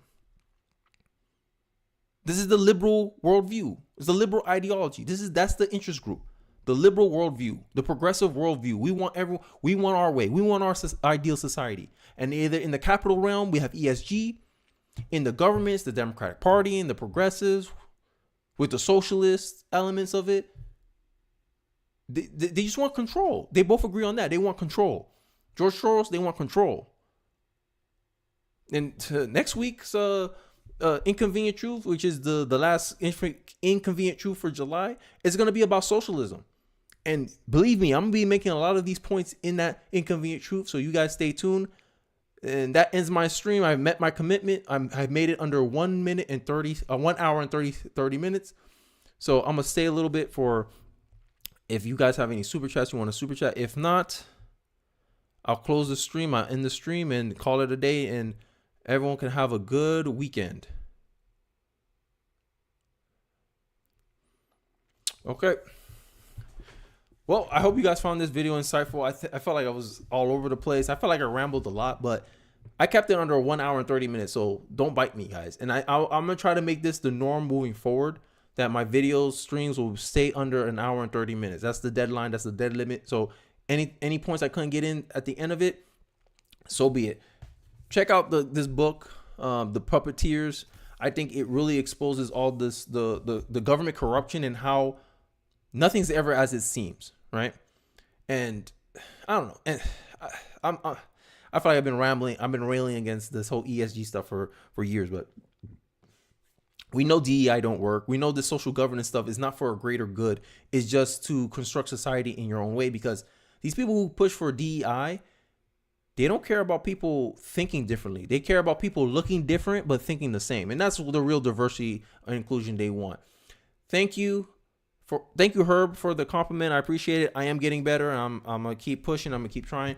This is the liberal worldview. It's the liberal ideology. That's the interest group. The liberal worldview, the progressive worldview. We want our way. We want our ideal society. And either in the capital realm, we have ESG. In the governments, the Democratic Party and the progressives, with the socialist elements of it. They just want control. They both agree on that. They want control. George Soros, they want control. And next week's Inconvenient Truth, which is the last Inconvenient Truth for July, is going to be about socialism. And believe me, I'm going to be making a lot of these points in that Inconvenient Truth. So you guys stay tuned. And that ends my stream. I've met my commitment. I've made it under 1 hour and 30 minutes. So I'm going to stay a little bit for if you guys have any super chats you want to super chat. If not, I'll close the stream. I'll end the stream and call it a day. And everyone can have a good weekend. Okay. Well, I hope you guys found this video insightful. I felt like I was all over the place. I felt like I rambled a lot, but I kept it under 1 hour and 30 minutes. So don't bite me, guys. And I'm going to try to make this the norm moving forward, that my videos, streams will stay under 1 hour and 30 minutes. That's the deadline. That's the dead limit. So any points I couldn't get in at the end of it, so be it. Check out this book, The Puppeteers. I think it really exposes all this, the government corruption and how nothing's ever as it seems, right? And I don't know. And I feel like I've been rambling. I've been railing against this whole ESG stuff for years, but we know DEI don't work. We know the social governance stuff is not for a greater good. It's just to construct society in your own way, because these people who push for DEI, they don't care about people thinking differently. They care about people looking different but thinking the same. And that's the real diversity and inclusion they want. Thank you, Herb, for the compliment. I appreciate it. I am getting better. I'm gonna keep pushing. I'm gonna keep trying.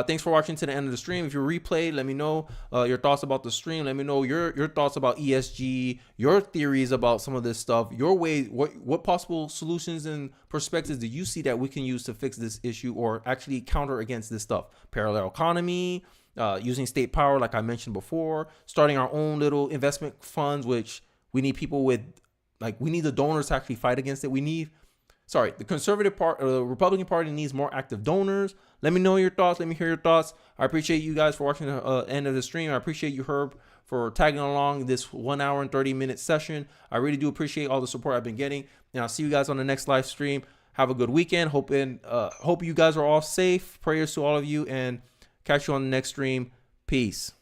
Thanks for watching to the end of the stream. If you replay, let me know your thoughts about the stream. Let me know your thoughts about ESG, your theories about some of this stuff, your way, what possible solutions and perspectives do you see that we can use to fix this issue or actually counter against this stuff? Parallel economy, using state power, like I mentioned before, starting our own little investment funds, which we need people with. Like, we need the donors to actually fight against it. The conservative part, the Republican Party needs more active donors. Let me know your thoughts. Let me hear your thoughts. I appreciate you guys for watching the end of the stream. I appreciate you, Herb, for tagging along this 1 hour and 30 minute session. I really do appreciate all the support I've been getting. And I'll see you guys on the next live stream. Have a good weekend. Hope you guys are all safe. Prayers to all of you, and catch you on the next stream. Peace.